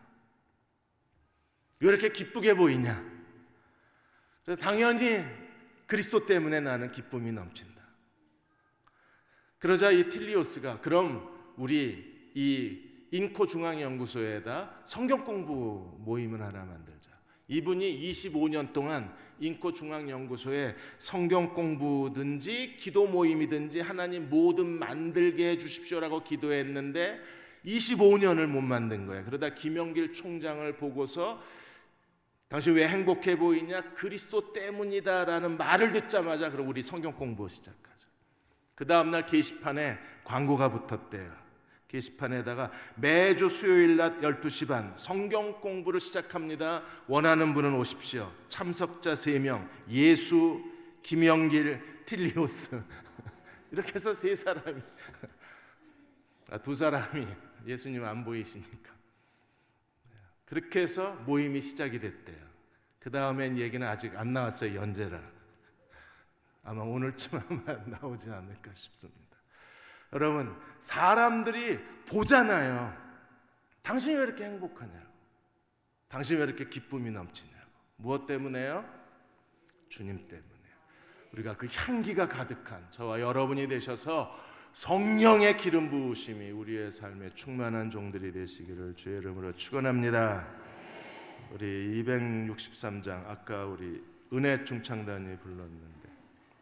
왜 이렇게 기쁘게 보이냐? 그래서 당연히 그리스도 때문에 나는 기쁨이 넘친다. 그러자 이 틸리오스가 그럼 우리 이 인코 중앙연구소에다 성경 공부 모임을 하나 만들자. 이분이 25년 동안 인코 중앙연구소에 성경 공부든지 기도 모임이든지 하나님 뭐든 만들게 해주십시오라고 기도했는데 25년을 못 만든 거예요. 그러다 김영길 총장을 보고서 당신 왜 행복해 보이냐? 그리스도 때문이다라는 말을 듣자마자 그럼 우리 성경 공부 시작하자. 그 다음날 게시판에 광고가 붙었대요. 게시판에다가 매주 수요일 낮 12시 반 성경 공부를 시작합니다. 원하는 분은 오십시오. 참석자 3명, 예수, 김영길, 틸리오스. 이렇게 해서 3사람이, 2사람이 예수님 안 보이시니까. 그렇게 해서 모임이 시작이 됐대요. 그 다음엔 얘기는 아직 안 나왔어요. 연재라. 아마 오늘쯤 아마 나오지 않을까 싶습니다. 여러분, 사람들이 보잖아요. 당신이 왜 이렇게 행복하냐고, 당신이 왜 이렇게 기쁨이 넘치냐고. 무엇 때문에요? 주님 때문에요. 우리가 그 향기가 가득한 저와 여러분이 되셔서 성령의 기름 부으심이 우리의 삶에 충만한 종들이 되시기를 주의 이름으로 축원합니다. 우리 263장 아까 우리 은혜 중창단이 불렀는데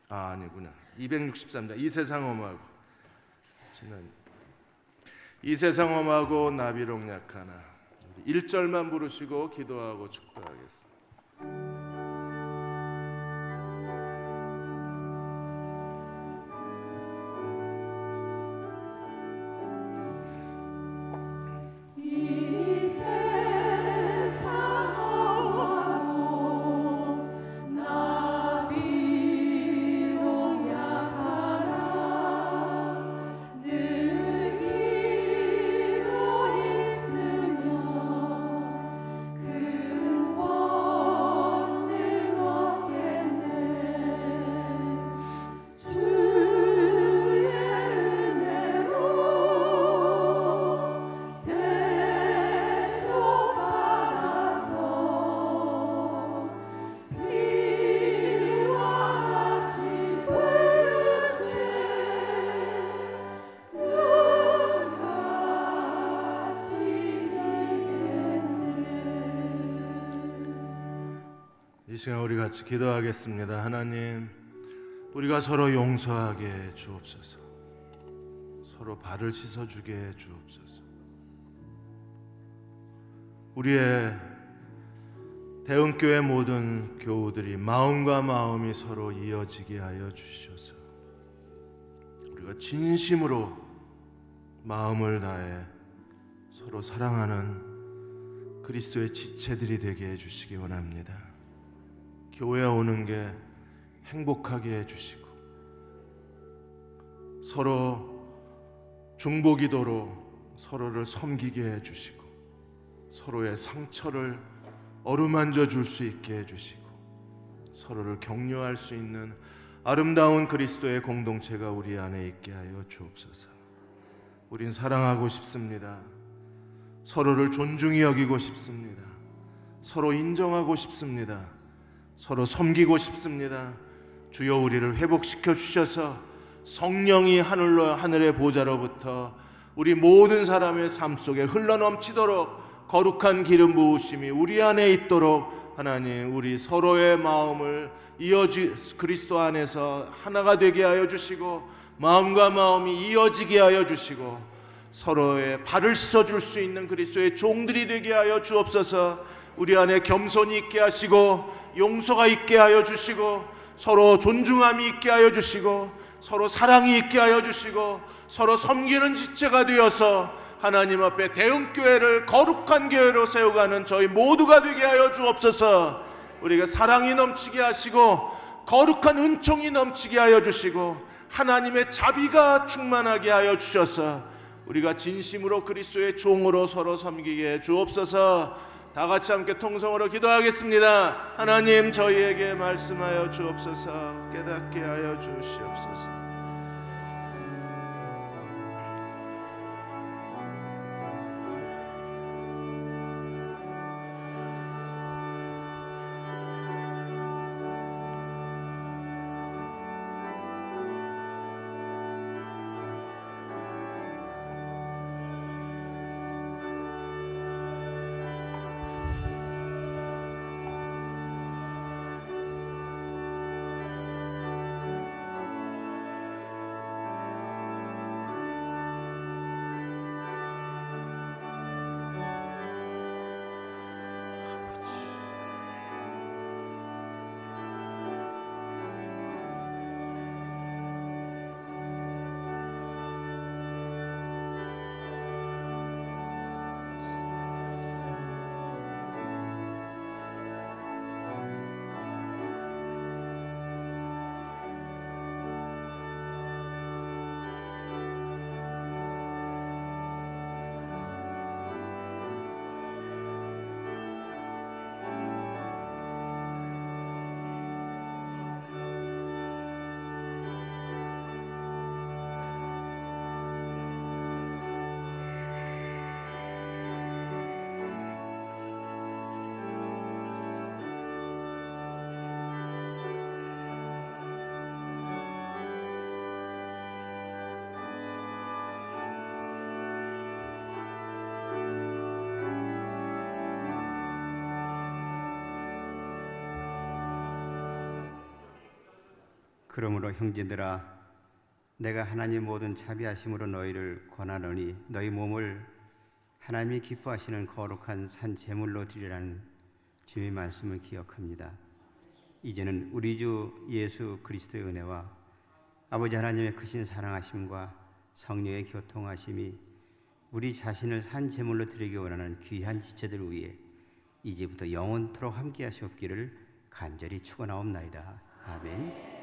아니구나. 263장 이 세상 험하고 이 세상 험하고 나비록 약하나 1절만 부르시고 기도하고 축도하겠습니다. 이 시간 우리 같이 기도하겠습니다. 하나님, 우리가 서로 용서하게 주옵소서. 서로 발을 씻어주게 주옵소서. 우리의 대흥교회 모든 교우들이 마음과 마음이 서로 이어지게 하여 주시옵소서. 우리가 진심으로 마음을 다해 서로 사랑하는 그리스도의 지체들이 되게 해주시기 원합니다. 교회에 오는 게 행복하게 해주시고 서로 중보기도로 서로를 섬기게 해주시고 서로의 상처를 어루만져 줄 수 있게 해주시고 서로를 격려할 수 있는 아름다운 그리스도의 공동체가 우리 안에 있게 하여 주옵소서. 우린 사랑하고 싶습니다. 서로를 존중히 여기고 싶습니다. 서로 인정하고 싶습니다. 서로 섬기고 싶습니다. 주여, 우리를 회복시켜 주셔서 성령이 하늘의 보좌로부터 우리 모든 사람의 삶 속에 흘러넘치도록 거룩한 기름 부으심이 우리 안에 있도록 하나님, 우리 서로의 마음을 그리스도 안에서 하나가 되게 하여 주시고 마음과 마음이 이어지게 하여 주시고 서로의 발을 씻어줄 수 있는 그리스도의 종들이 되게 하여 주옵소서. 우리 안에 겸손이 있게 하시고 용서가 있게 하여 주시고 서로 존중함이 있게 하여 주시고 서로 사랑이 있게 하여 주시고 서로 섬기는 지체가 되어서 하나님 앞에 대흥교회를 거룩한 교회로 세워가는 저희 모두가 되게 하여 주옵소서. 우리가 사랑이 넘치게 하시고 거룩한 은총이 넘치게 하여 주시고 하나님의 자비가 충만하게 하여 주셔서 우리가 진심으로 그리스도의 종으로 서로 섬기게 해 주옵소서. 다 같이 함께 통성으로 기도하겠습니다. 하나님, 저희에게 말씀하여 주옵소서. 깨닫게 하여 주시옵소서. 그러므로 형제들아, 내가 하나님 모든 자비하심으로 너희를 권하노니 너희 몸을 하나님이 기뻐하시는 거룩한 산 제물로 드리라는 주의 말씀을 기억합니다. 이제는 우리 주 예수 그리스도의 은혜와 아버지 하나님의 크신 사랑하심과 성령의 교통하심이 우리 자신을 산 제물로 드리기 원하는 귀한 지체들 위해 이제부터 영원토록 함께 하시옵기를 간절히 축원하옵나이다. 아멘.